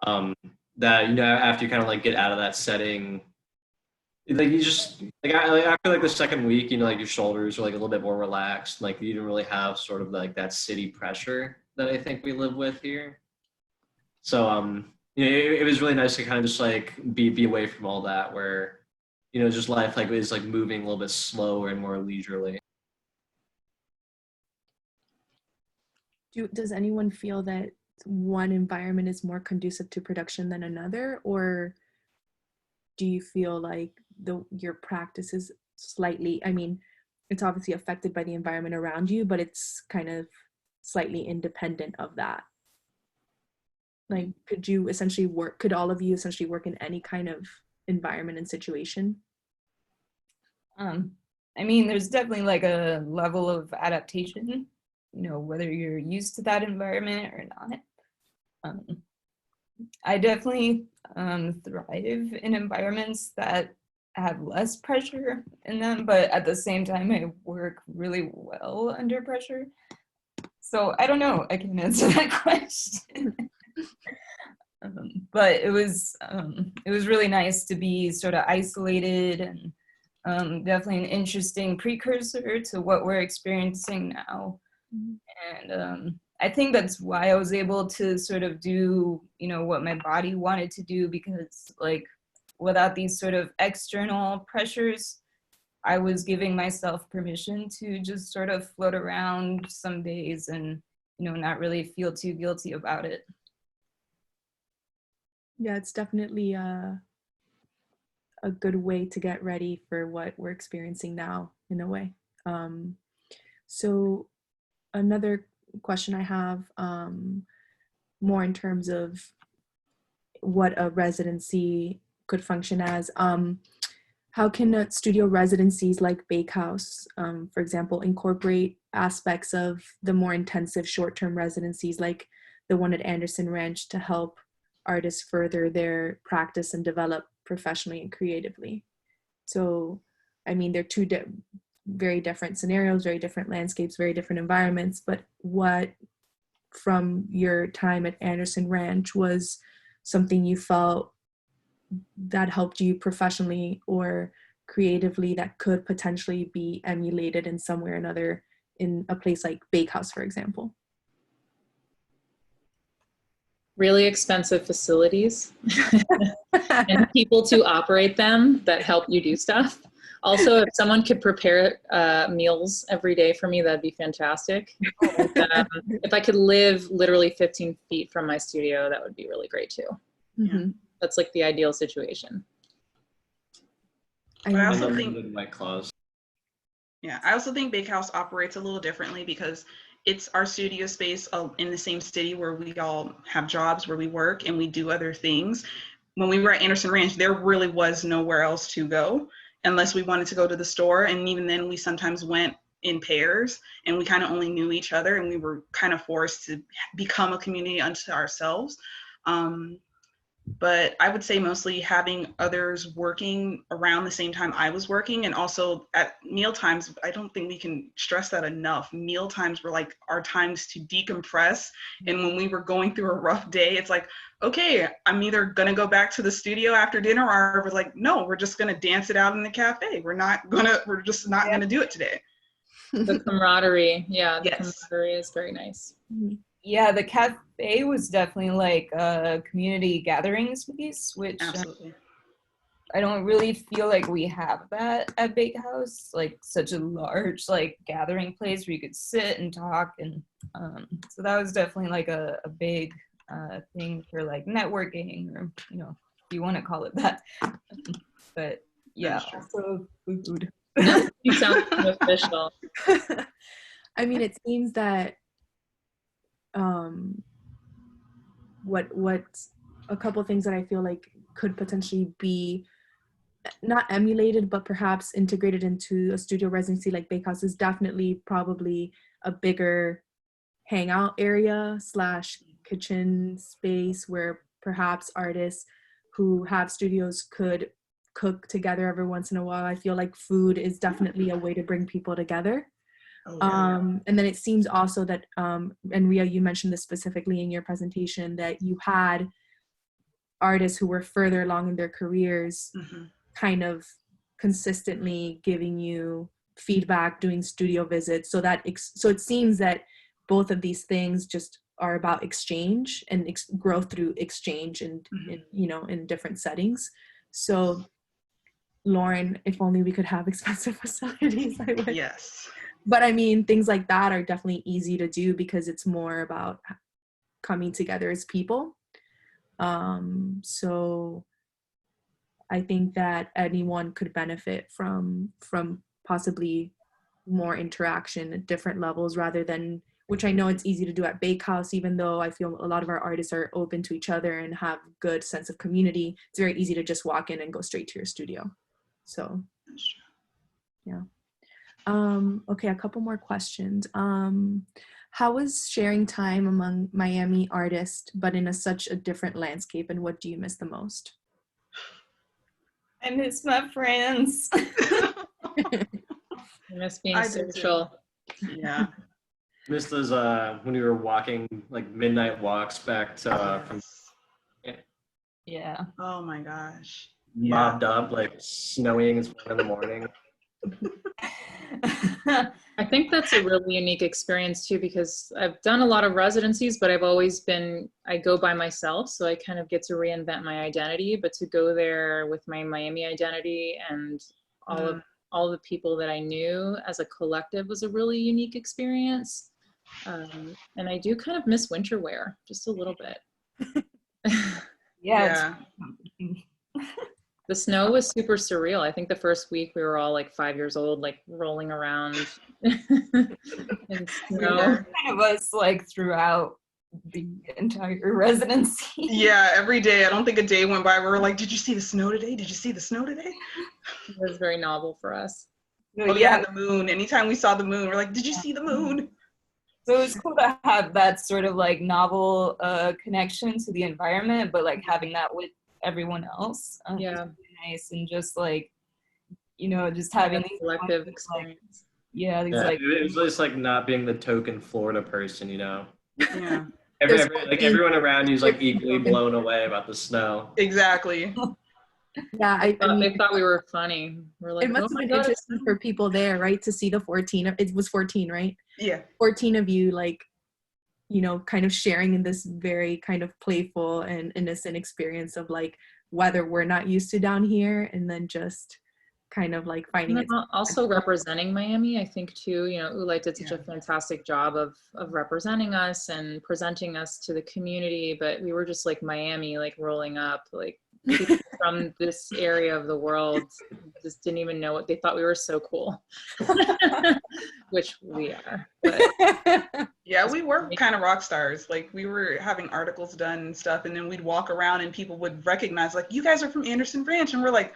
That after you kind of like get out of that setting, like you just like after like the second week, like your shoulders are like a little bit more relaxed. Like you don't really have sort of like that city pressure that I think we live with here. So it was really nice to kind of just like be away from all that, where just life like is like moving a little bit slower and more leisurely. Does anyone feel that one environment is more conducive to production than another, or do you feel like your practice is slightly, I mean, it's obviously affected by the environment around you, but it's kind of slightly independent of that? Like, could all of you essentially work in any kind of environment and situation? I mean, there's definitely like a level of adaptation, whether you're used to that environment or not. I definitely thrive in environments that have less pressure in them, but at the same time, I work really well under pressure. So I don't know, I can answer that question. But it was really nice to be sort of isolated, and definitely an interesting precursor to what we're experiencing now. And I think that's why I was able to sort of do, what my body wanted to do, because like without these sort of external pressures, I was giving myself permission to just sort of float around some days and, not really feel too guilty about it. Yeah, it's definitely a good way to get ready for what we're experiencing now, in a way. So another question I have, more in terms of what a residency could function as. how can studio residencies like Bakehouse, for example, incorporate aspects of the more intensive short-term residencies like the one at Anderson Ranch to help artists further their practice and develop professionally and creatively? So, I mean, they're two very different scenarios, very different landscapes, very different environments, but what from your time at Anderson Ranch was something you felt that helped you professionally or creatively that could potentially be emulated in some way or another in a place like Bakehouse, for example? Really expensive facilities and people to operate them that help you do stuff. Also, if someone could prepare meals every day for me, that'd be fantastic. And, if I could live literally 15 feet from my studio, that would be really great too. Mm-hmm. That's like the ideal situation. I also think Unlimited White Claws. Yeah, I also think Bakehouse operates a little differently because it's our studio space in the same city where we all have jobs, where we work and we do other things. When we were at Anderson Ranch, there really was nowhere else to go unless we wanted to go to the store. And even then, we sometimes went in pairs and we kind of only knew each other and we were kind of forced to become a community unto ourselves. But I would say mostly having others working around the same time I was working, and also at meal times, I don't think we can stress that enough. Meal times were like our times to decompress. And when we were going through a rough day, it's like, okay, I'm either gonna go back to the studio after dinner, or we're like, no, we're just gonna dance it out in the cafe. We're just not gonna do it today. The camaraderie, yeah, the Yes. camaraderie is very nice. Yeah, the cafe was definitely like a community gathering space, which Absolutely. I don't really feel like we have that at Bakehouse, like such a large like gathering place where you could sit and talk, and so that was definitely like a big thing for like networking, or you know, if you want to call it that. But yeah, also food. You sound official. I mean, it seems that what a couple things that I feel like could potentially be not emulated but perhaps integrated into a studio residency like Bakehouse is definitely probably a bigger hangout area / kitchen space where perhaps artists who have studios could cook together every once in a while. I feel like food is definitely a way to bring people together. Oh, yeah. And then it seems also that, and Rhea, you mentioned this specifically in your presentation, that you had artists who were further along in their careers kind of consistently giving you feedback, doing studio visits. So that so it seems that both of these things just are about exchange and growth through exchange and you know, in different settings. So Lauren, if only we could have expensive facilities, I would. Yes. But I mean, things like that are definitely easy to do because it's more about coming together as people. So I think that anyone could benefit from possibly more interaction at different levels rather than, which I know it's easy to do at Bakehouse, even though I feel a lot of our artists are open to each other and have good sense of community. It's very easy to just walk in and go straight to your studio. So, yeah. Okay, a couple more questions. How was sharing time among Miami artists, but in such a different landscape, and what do you miss the most? I miss my friends. I miss being social. Yeah. Missed those when we were walking like midnight walks back to from Yeah. Oh my gosh. mobbed up, like snowing. It's 1 in the morning. I think that's a really unique experience too, because I've done a lot of residencies, but I've always I go by myself. So I kind of get to reinvent my identity, but to go there with my Miami identity and all the people that I knew as a collective was a really unique experience. And I do kind of miss winter wear just a little bit. Yeah. The snow was super surreal. I think the first week we were all like 5 years old, like rolling around in snow. Kind of us like throughout the entire residency. Yeah, every day. I don't think a day went by where we're like, did you see the snow today? Did you see the snow today? It was very novel for us. Oh yeah, and the moon. Anytime we saw the moon, we're like, did you see the moon? So it was cool to have that sort of like novel connection to the environment, but like having that with everyone else. Yeah. Was really nice, and just like, you know, just having these collective like, experience. yeah, these Yeah, like it was just like not being the token Florida person, you know. Yeah, Like everyone around you is like equally blown away about the snow. exactly. Yeah, I mean, They thought we were funny. We're like, it must oh have my been God, interesting for people there, right? To see the 14, it was 14, right? Yeah. 14 of you, like, you know, kind of sharing in this very kind of playful and innocent experience of like weather we're not used to down here, and then just kind of like finding it. Also representing Miami, I think too, you know, Oolite did such Yeah. a fantastic job of representing us and presenting us to the community, but we were just like Miami, like rolling up, like people from this area of the world just didn't even know what they thought. We were so cool. Which we are. But yeah, we were kind of rock stars. Like we were having articles done and stuff, and then we'd walk around and people would recognize, like, you guys are from Anderson Ranch, and we're like,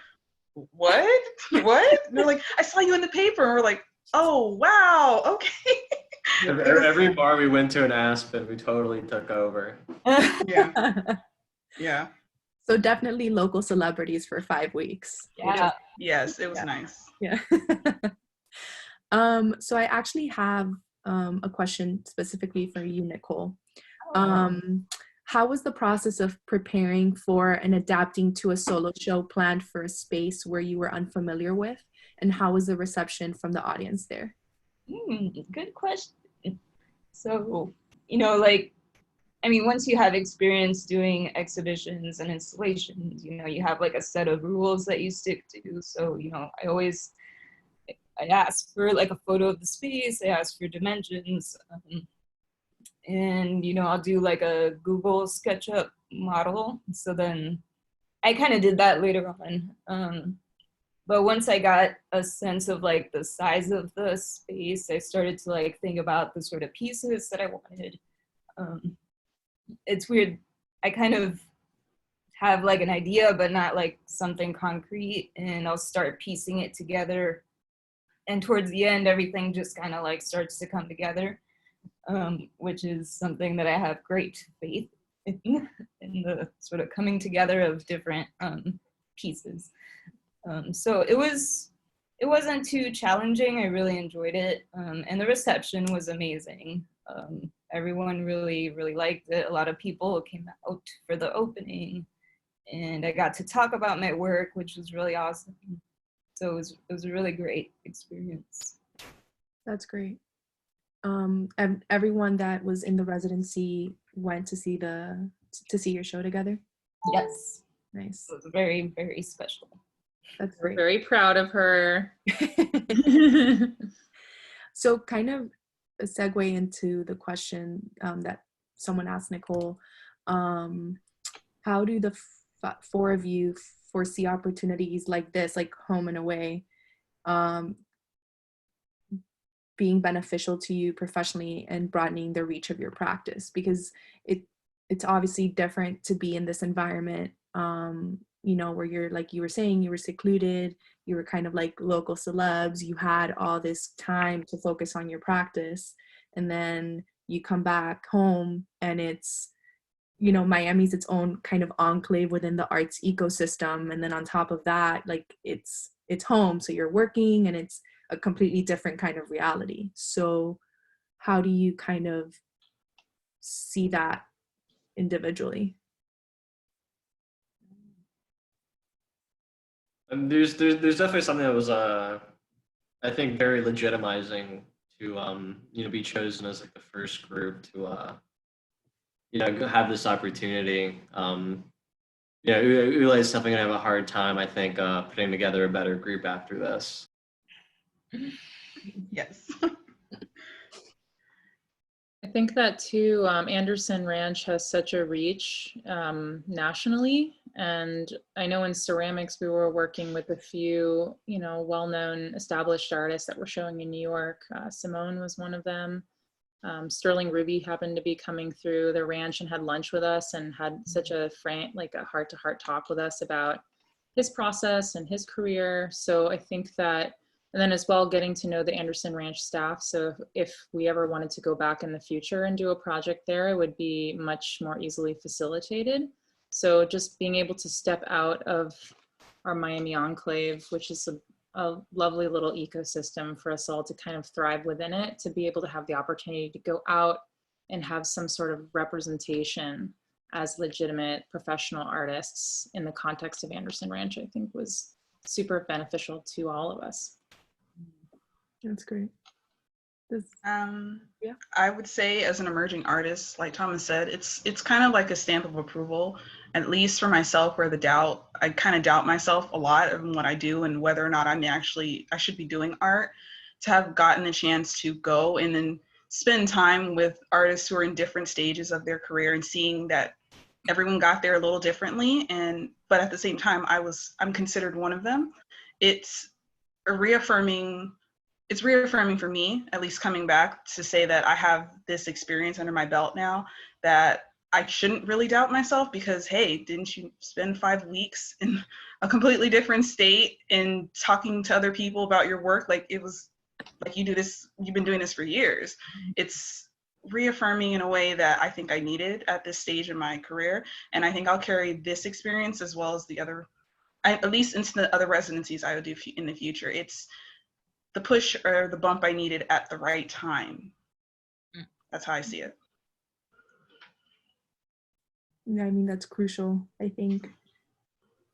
what? What? And they're like, I saw you in the paper, and we're like, oh wow, okay. Every bar we went to in Aspen, we totally took over. Yeah. Yeah. So definitely local celebrities for 5 weeks. yeah. Yes, it was nice. Yeah. So I actually have a question specifically for you, Nicole. How was the process of preparing for and adapting to a solo show planned for a space where you were unfamiliar with? And how was the reception from the audience there? Good question. So, you know, like, I mean, once you have experience doing exhibitions and installations, you know, you have like a set of rules that you stick to. So, you know, I ask for like a photo of the space, I ask for dimensions, and, you know, I'll do like a Google SketchUp model. So then I kind of did that later on. But once I got a sense of like the size of the space, I started to like think about the sort of pieces that I wanted. It's weird. I kind of have like an idea, but not like something concrete, and I'll start piecing it together. And towards the end, everything just kind of like starts to come together, which is something that I have great faith in the sort of coming together of different pieces. So it wasn't too challenging. I really enjoyed it, and the reception was amazing. Everyone really, really liked it. A lot of people came out for the opening, and I got to talk about my work, which was really awesome. So it was a really great experience. That's great. And everyone that was in the residency went to see your show together? Yes. Nice. It was very, very special. That's we're great. very proud of her. So kind of a segue into the question that someone asked Nicole, how do the four of you foresee opportunities like this, like home and away, being beneficial to you professionally and broadening the reach of your practice? Because it's obviously different to be in this environment, you know, where you're, like you were saying, you were secluded, you were kind of like local celebs, you had all this time to focus on your practice, and then you come back home and it's, you know, Miami's its own kind of enclave within the arts ecosystem, and then on top of that, like it's home, so you're working, and it's a completely different kind of reality. So how do you kind of see that individually? And there's definitely something that was I think very legitimizing to you know, be chosen as like the first group to you know, have this opportunity. You know, Oolite is definitely gonna have a hard time, I think, putting together a better group after this. Yes. I think that too, Anderson Ranch has such a reach nationally. And I know in ceramics, we were working with a few, you know, well-known established artists that were showing in New York. Simone was one of them. Sterling Ruby happened to be coming through the ranch and had lunch with us and had such a frank, like a heart-to-heart talk with us about his process and his career. So I think that, and then as well, getting to know the Anderson Ranch staff. So if we ever wanted to go back in the future and do a project there, it would be much more easily facilitated. So just being able to step out of our Miami enclave, which is a lovely little ecosystem for us all to kind of thrive within it, to be able to have the opportunity to go out and have some sort of representation as legitimate professional artists in the context of Anderson Ranch, I think was super beneficial to all of us. That's great. Yeah. I would say as an emerging artist, like Thomas said, it's kind of like a stamp of approval, at least for myself, where I kind of doubt myself a lot in what I do and whether or not I should be doing art. To have gotten the chance to go and then spend time with artists who are in different stages of their career and seeing that everyone got there a little differently, but at the same time I'm considered one of them. It's reaffirming for me, at least coming back to say that I have this experience under my belt now, that I shouldn't really doubt myself, because hey, didn't you spend 5 weeks in a completely different state and talking to other people about your work? Like, it was like, you've been doing this for years. It's reaffirming in a way that I think I needed at this stage in my career. And I think I'll carry this experience as well as the other, at least into the other residencies I would do in the future. It's the push or the bump I needed at the right time. That's how I see it. Yeah, I mean, that's crucial. I think,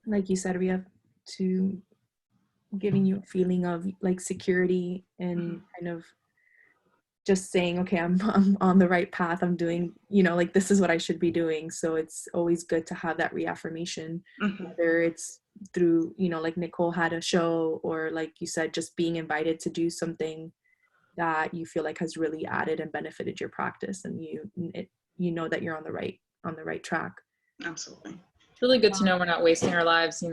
like you said, Rhea, to giving you a feeling of like security and kind of just saying, okay, I'm on the right path. I'm doing, like, this is what I should be doing. So it's always good to have that reaffirmation, whether it's through, like Nicole had a show, or like you said, just being invited to do something that you feel like has really added and benefited your practice, and you know that you're on the right track. Absolutely. It's really good to know we're not wasting our lives,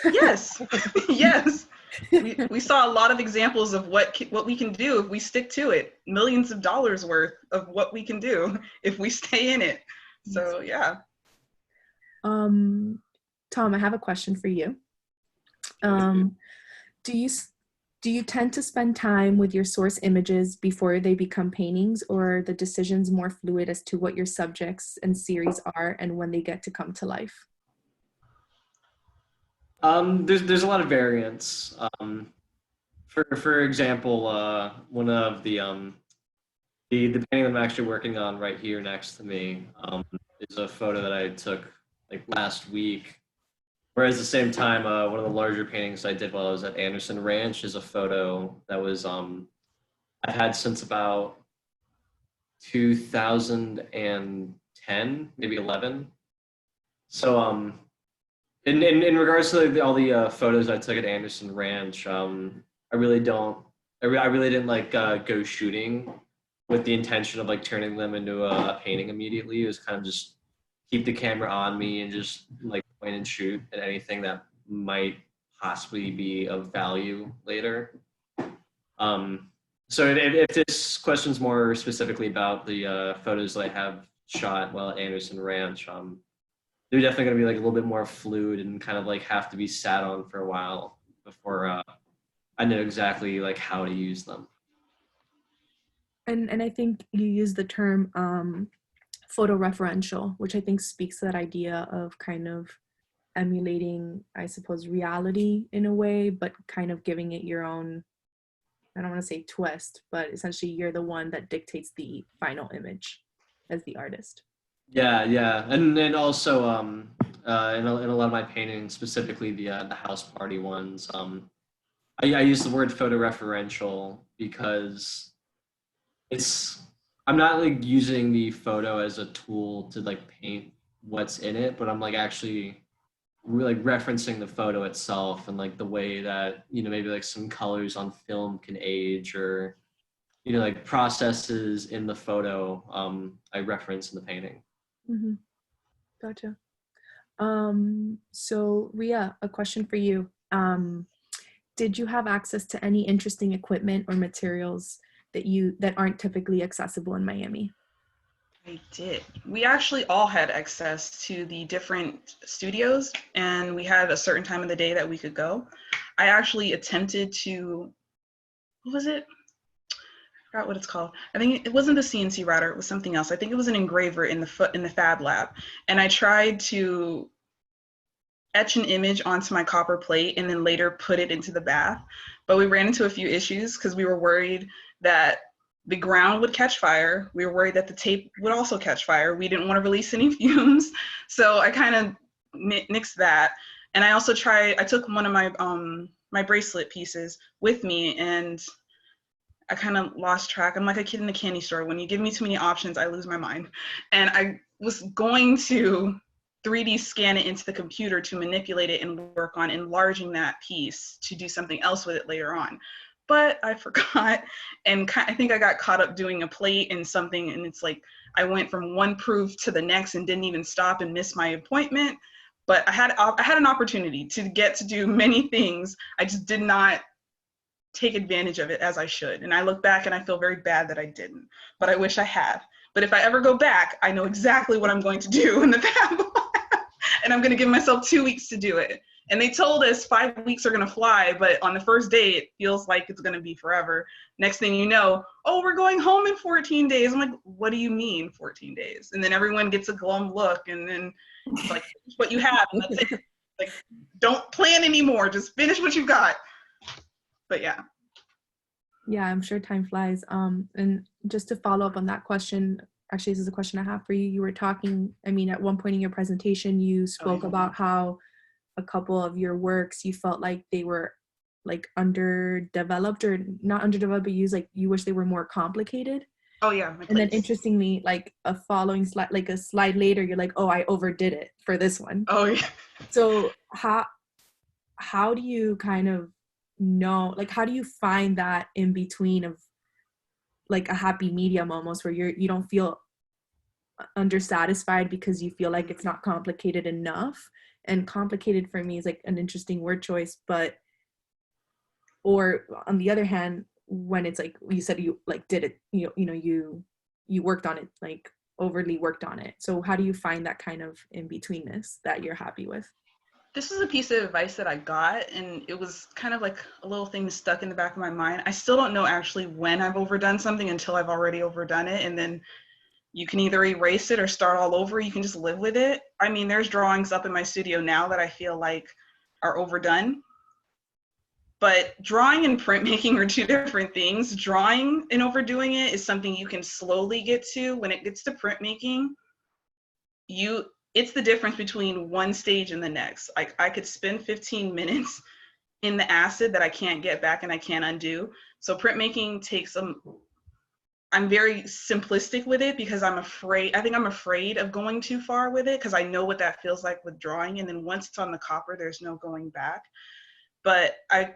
Yes. Yes. We saw a lot of examples of what we can do if we stick to it. Millions of dollars worth of what we can do if we stay in it. So yeah. Tom, I have a question for you. Do you tend to spend time with your source images before they become paintings, or are the decisions more fluid as to what your subjects and series are and when they get to come to life? There's a lot of variance. For example, one of the painting that I'm actually working on right here next to me is a photo that I took like last week. Whereas at the same time, one of the larger paintings I did while I was at Anderson Ranch is a photo that was I've had since about 2010, maybe 11. So in regards to all the photos I took at Anderson Ranch, I really didn't like go shooting with the intention of like turning them into a painting immediately. It was kind of just keep the camera on me and just like point and shoot at anything that might possibly be of value later. So if this question's more specifically about the photos that I have shot while at Anderson Ranch, they're definitely going to be like a little bit more fluid and kind of like have to be sat on for a while before I know exactly like how to use them. And I think you use the term photoreferential, which I think speaks to that idea of kind of emulating, I suppose, reality in a way, but kind of giving it your own, I don't want to say twist, but essentially you're the one that dictates the final image as the artist. Yeah, and then also in a lot of my paintings, specifically the house party ones, I use the word photoreferential because I'm not like using the photo as a tool to like paint what's in it, but I'm like actually really like referencing the photo itself and like the way that, maybe like some colors on film can age, or, like processes in the photo I reference in the painting. Mm-hmm. Gotcha. So Rhea, a question for you. Did you have access to any interesting equipment or materials that aren't typically accessible in Miami? I did. We actually all had access to the different studios, and we had a certain time of the day that we could go. I actually attempted to, what was it? I forgot what it's called. I think it wasn't the CNC router, it was something else. I think it was an engraver in the Fab Lab. And I tried to etch an image onto my copper plate and then later put it into the bath. But we ran into a few issues because we were worried that the ground would catch fire. We were worried that the tape would also catch fire. We didn't want to release any fumes. So I kind of nixed that. And I also I took one of my bracelet pieces with me, and I kind of lost track. I'm like a kid in a candy store. When you give me too many options, I lose my mind. And I was going to 3D scan it into the computer to manipulate it and work on enlarging that piece to do something else with it later on. But I forgot, and I think I got caught up doing a plate and something, and it's like I went from one proof to the next and didn't even stop and missed my appointment. But I had an opportunity to get to do many things. I just did not take advantage of it as I should. And I look back and I feel very bad that I didn't, but I wish I had. But if I ever go back, I know exactly what I'm going to do in the Fab Lab. And I'm going to give myself 2 weeks to do it. And they told us 5 weeks are going to fly, but on the first day, it feels like it's going to be forever. Next thing you know, oh, we're going home in 14 days. I'm like, what do you mean 14 days? And then everyone gets a glum look, and then it's like, finish what you have, and that's it. Like, don't plan anymore. Just finish what you got. But yeah. Yeah, I'm sure time flies. And just to follow up on that question, actually, this is a question I have for you. You were talking, I mean, at one point in your presentation, you spoke about how a couple of your works, you felt like they were like underdeveloped, or not underdeveloped, but you wish they were more complicated. Oh yeah. And then interestingly, like a following slide, like a slide later, you're like, oh, I overdid it for this one. Oh yeah. So how do you kind of know, like, how do you find that in between of like a happy medium almost, where you don't feel undersatisfied because you feel like it's not complicated enough? And complicated for me is like an interesting word choice, but, or on the other hand, when it's like you said, you like did it, you worked on it, like overly worked on it. So how do you find that kind of in betweenness that you're happy with? This is a piece of advice that I got, and it was kind of like a little thing stuck in the back of my mind. I still don't know actually when I've overdone something until I've already overdone it, and then you can either erase it or start all over. You can just live with it. I mean, there's drawings up in my studio now that I feel like are overdone. But drawing and printmaking are two different things. Drawing and overdoing it is something you can slowly get to. When it gets to printmaking, it's the difference between one stage and the next. Like, I could spend 15 minutes in the acid that I can't get back and I can't undo. So printmaking takes I'm very simplistic with it because I'm afraid of going too far with it, because I know what that feels like with drawing. And then once it's on the copper, there's no going back. But I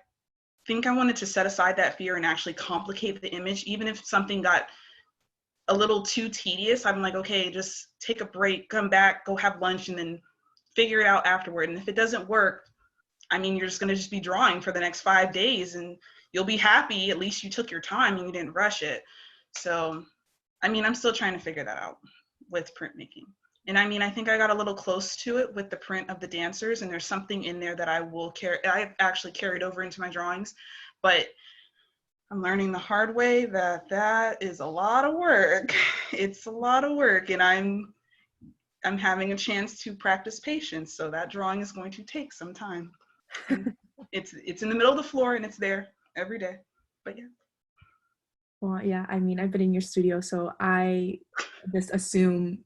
think I wanted to set aside that fear and actually complicate the image. Even if something got a little too tedious, I'm like, okay, just take a break, come back, go have lunch, and then figure it out afterward. And if it doesn't work, I mean, you're just going to just be drawing for the next 5 days and you'll be happy. At least you took your time and you didn't rush it. So, I mean, I'm still trying to figure that out with printmaking. And I mean, I think I got a little close to it with the print of the dancers, and there's something in there that I've actually carried over into my drawings, but I'm learning the hard way that is a lot of work. It's a lot of work, and I'm having a chance to practice patience. So that drawing is going to take some time. It's in the middle of the floor and it's there every day, but yeah. Well, yeah, I mean, I've been in your studio, so I just assume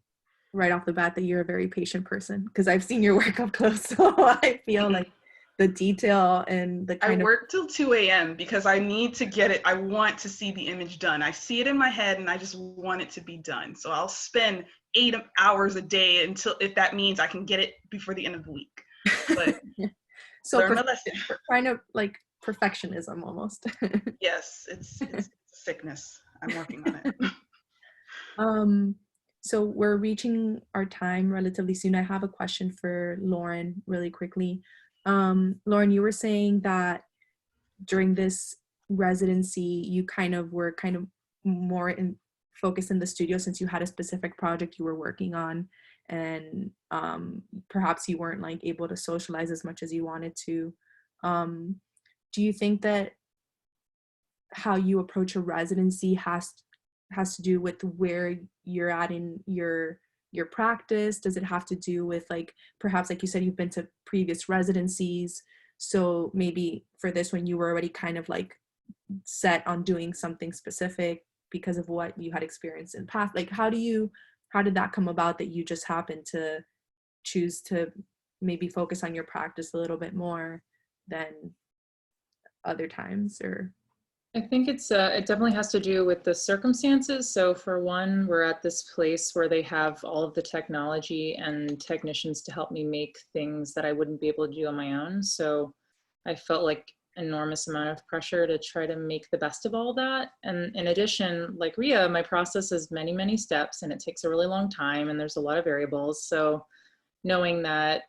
right off the bat that you're a very patient person, because I've seen your work up close. So I feel like the detail and the kind I work till 2 a.m. because I need to get it. I want to see the image done. I see it in my head and I just want it to be done. So I'll spend 8 hours a day if that means I can get it before the end of the week. But so learn my lesson. Kind of like perfectionism almost. Yes, it's sickness. I'm working on it. So we're reaching our time relatively soon. I have a question for Lauren really quickly. Lauren, you were saying that during this residency, you were more focused in the studio since you had a specific project you were working on, and perhaps you weren't like able to socialize as much as you wanted to. Do you think that how you approach a residency has to do with where you're at in your practice? Does it have to do with, like, perhaps like you said, you've been to previous residencies, so maybe for this one you were already kind of like set on doing something specific because of what you had experienced in past? Like, how did that come about that you just happened to choose to maybe focus on your practice a little bit more than other times? Or I think it definitely has to do with the circumstances. So for one, we're at this place where they have all of the technology and technicians to help me make things that I wouldn't be able to do on my own. So I felt like enormous amount of pressure to try to make the best of all that. And in addition, like Rhea, my process is many, many steps, and it takes a really long time, and there's a lot of variables. So knowing that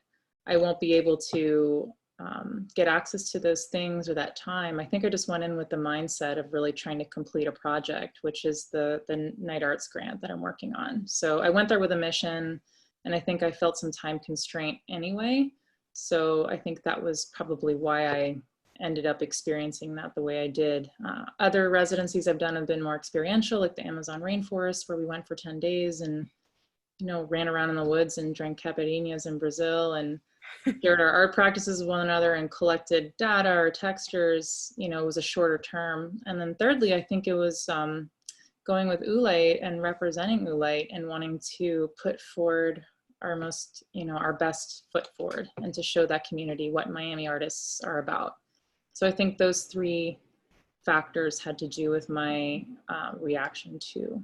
I won't be able to get access to those things or that time, I think I just went in with the mindset of really trying to complete a project, which is the Night Arts grant that I'm working on. So I went there with a mission, and I think I felt some time constraint anyway. So I think that was probably why I ended up experiencing that the way I did. Other residencies I've done have been more experiential, like the Amazon rainforest, where we went for 10 days and, you know, ran around in the woods and drank caipirinhas in Brazil and shared our art practices with one another and collected data or textures. You know, it was a shorter term. And then thirdly, I think it was going with Oolite and representing Oolite and wanting to put forward our most, you know, our best foot forward and to show that community what Miami artists are about. So I think those three factors had to do with my reaction to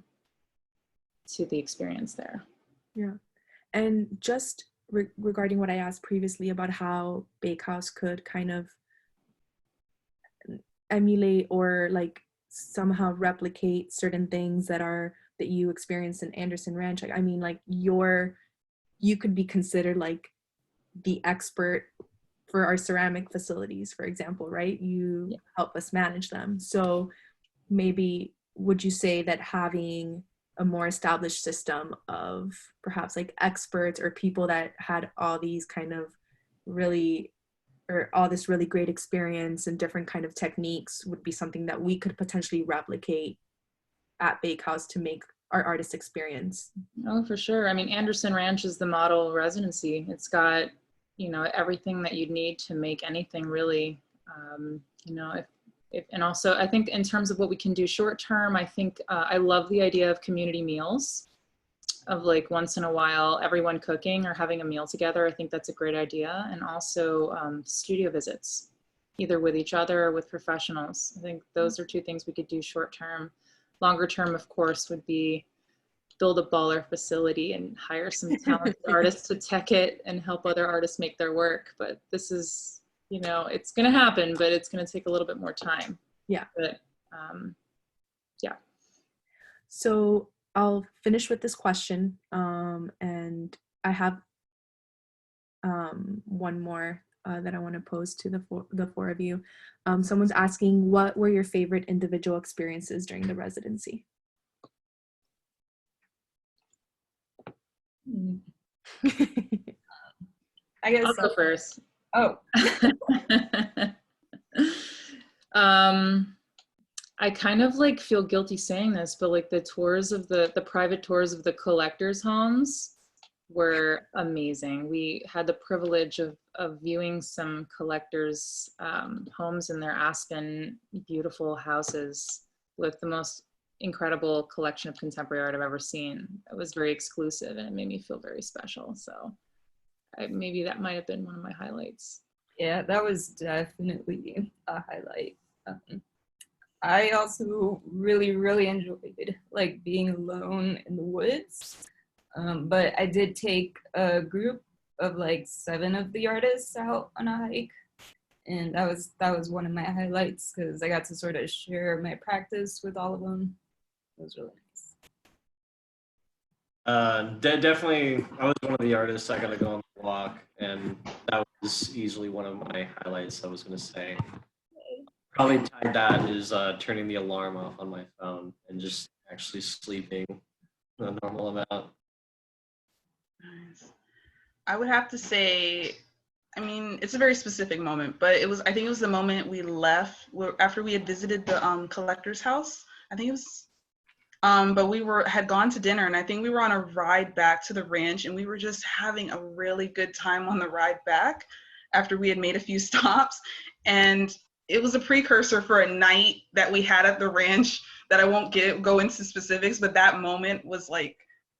the experience there. yeah. And just regarding what I asked previously about how Bakehouse could kind of emulate or like somehow replicate certain things that you experienced in Anderson Ranch. I mean, like you could be considered like the expert for our ceramic facilities, for example, right? You help us manage them. So maybe would you say that having a more established system of perhaps like experts or people that had all these kind of really, or all this really great experience and different kind of techniques would be something that we could potentially replicate at Bakehouse to make our artist experience? Oh, for sure. I mean, Anderson Ranch is the model residency. It's got, you know, everything that you'd need to make anything really, you know, and also I think in terms of what we can do short term, I think I love the idea of community meals, of like once in a while, everyone cooking or having a meal together. I think that's a great idea. And also studio visits, either with each other or with professionals. I think those are two things we could do short term. Longer term, of course, would be build a baller facility and hire some talented artists to tech it and help other artists make their work. But this is, you know, it's going to happen, but it's going to take a little bit more time. Yeah. But yeah. So I'll finish with this question. And I have one more that I want to pose to the four of you. Someone's asking, what were your favorite individual experiences during the residency? I guess I'll go first. Oh. I kind of like feel guilty saying this, but like the tours of the private tours of the collectors' homes were amazing. We had the privilege of viewing some collectors' homes in their Aspen beautiful houses with the most incredible collection of contemporary art I've ever seen. It was very exclusive and it made me feel very special. So maybe that might have been one of my highlights. Yeah, that was definitely a highlight. I also really, really enjoyed like being alone in the woods. But I did take a group of like 7 of the artists out on a hike. And that was one of my highlights because I got to sort of share my practice with all of them. It was really nice. Definitely, I was one of the artists. I got to go on the walk, and that was easily one of my highlights. I was going to say, Probably tied that is turning the alarm off on my phone and just actually sleeping a normal amount. Nice. I would have to say, I mean, it's a very specific moment, but I think it was the moment we left after we had visited the collector's house. I think it was, but had gone to dinner, and I think we were on a ride back to the ranch, and we were just having a really good time on the ride back after we had made a few stops. And it was a precursor for a night that we had at the ranch that I won't go into specifics, but that moment was like,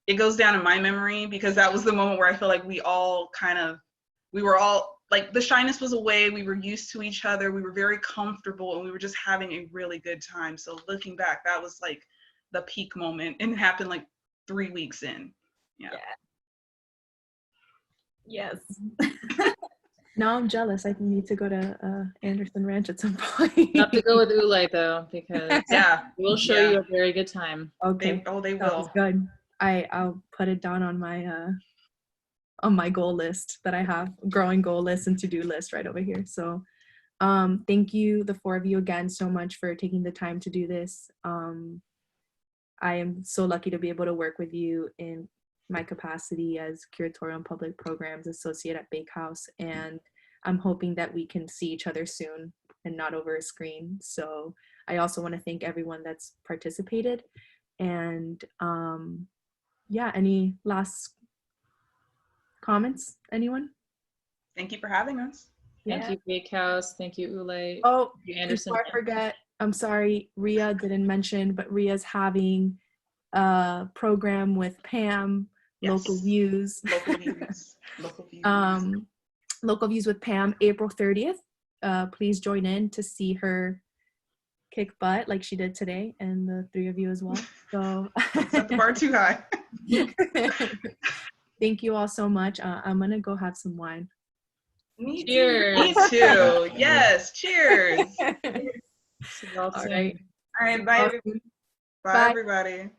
it goes down in my memory because that was the moment where I feel like we were all like, the shyness was away. We were used to each other. We were very comfortable, and we were just having a really good time. So looking back, that was like the peak moment, and it happened like 3 weeks in. Yeah. Yes. Now I'm jealous. I need to go to Anderson Ranch at some point. You have to go with Oolite though, because Yeah. we'll show you a very good time. Okay. They Sounds will. good. I'll put it down on my goal list that I have, growing goal list and to-do list right over here. So thank you, the four of you, again so much for taking the time to do this. I am so lucky to be able to work with you in my capacity as Curatorial and Public Programs Associate at Bakehouse, and I'm hoping that we can see each other soon and not over a screen. So I also want to thank everyone that's participated, and yeah, any last comments, anyone? Thank you for having us. Thank you, Bakehouse. Thank you, Oolite. Oh, Thank you, Anderson. before I forget, I'm sorry, Rhea didn't mention, but Rhea's having a program with Pam, Yes. Local Views. Local views. Local views. Local Views with Pam, April 30th. Please join in to see her kick butt like she did today, and the three of you as well. So Set the bar too high. thank you all so much. I'm gonna go have some wine. Me Cheers. Me too. Yes. Cheers. All right. All right, bye. Awesome. Bye, Bye. everybody.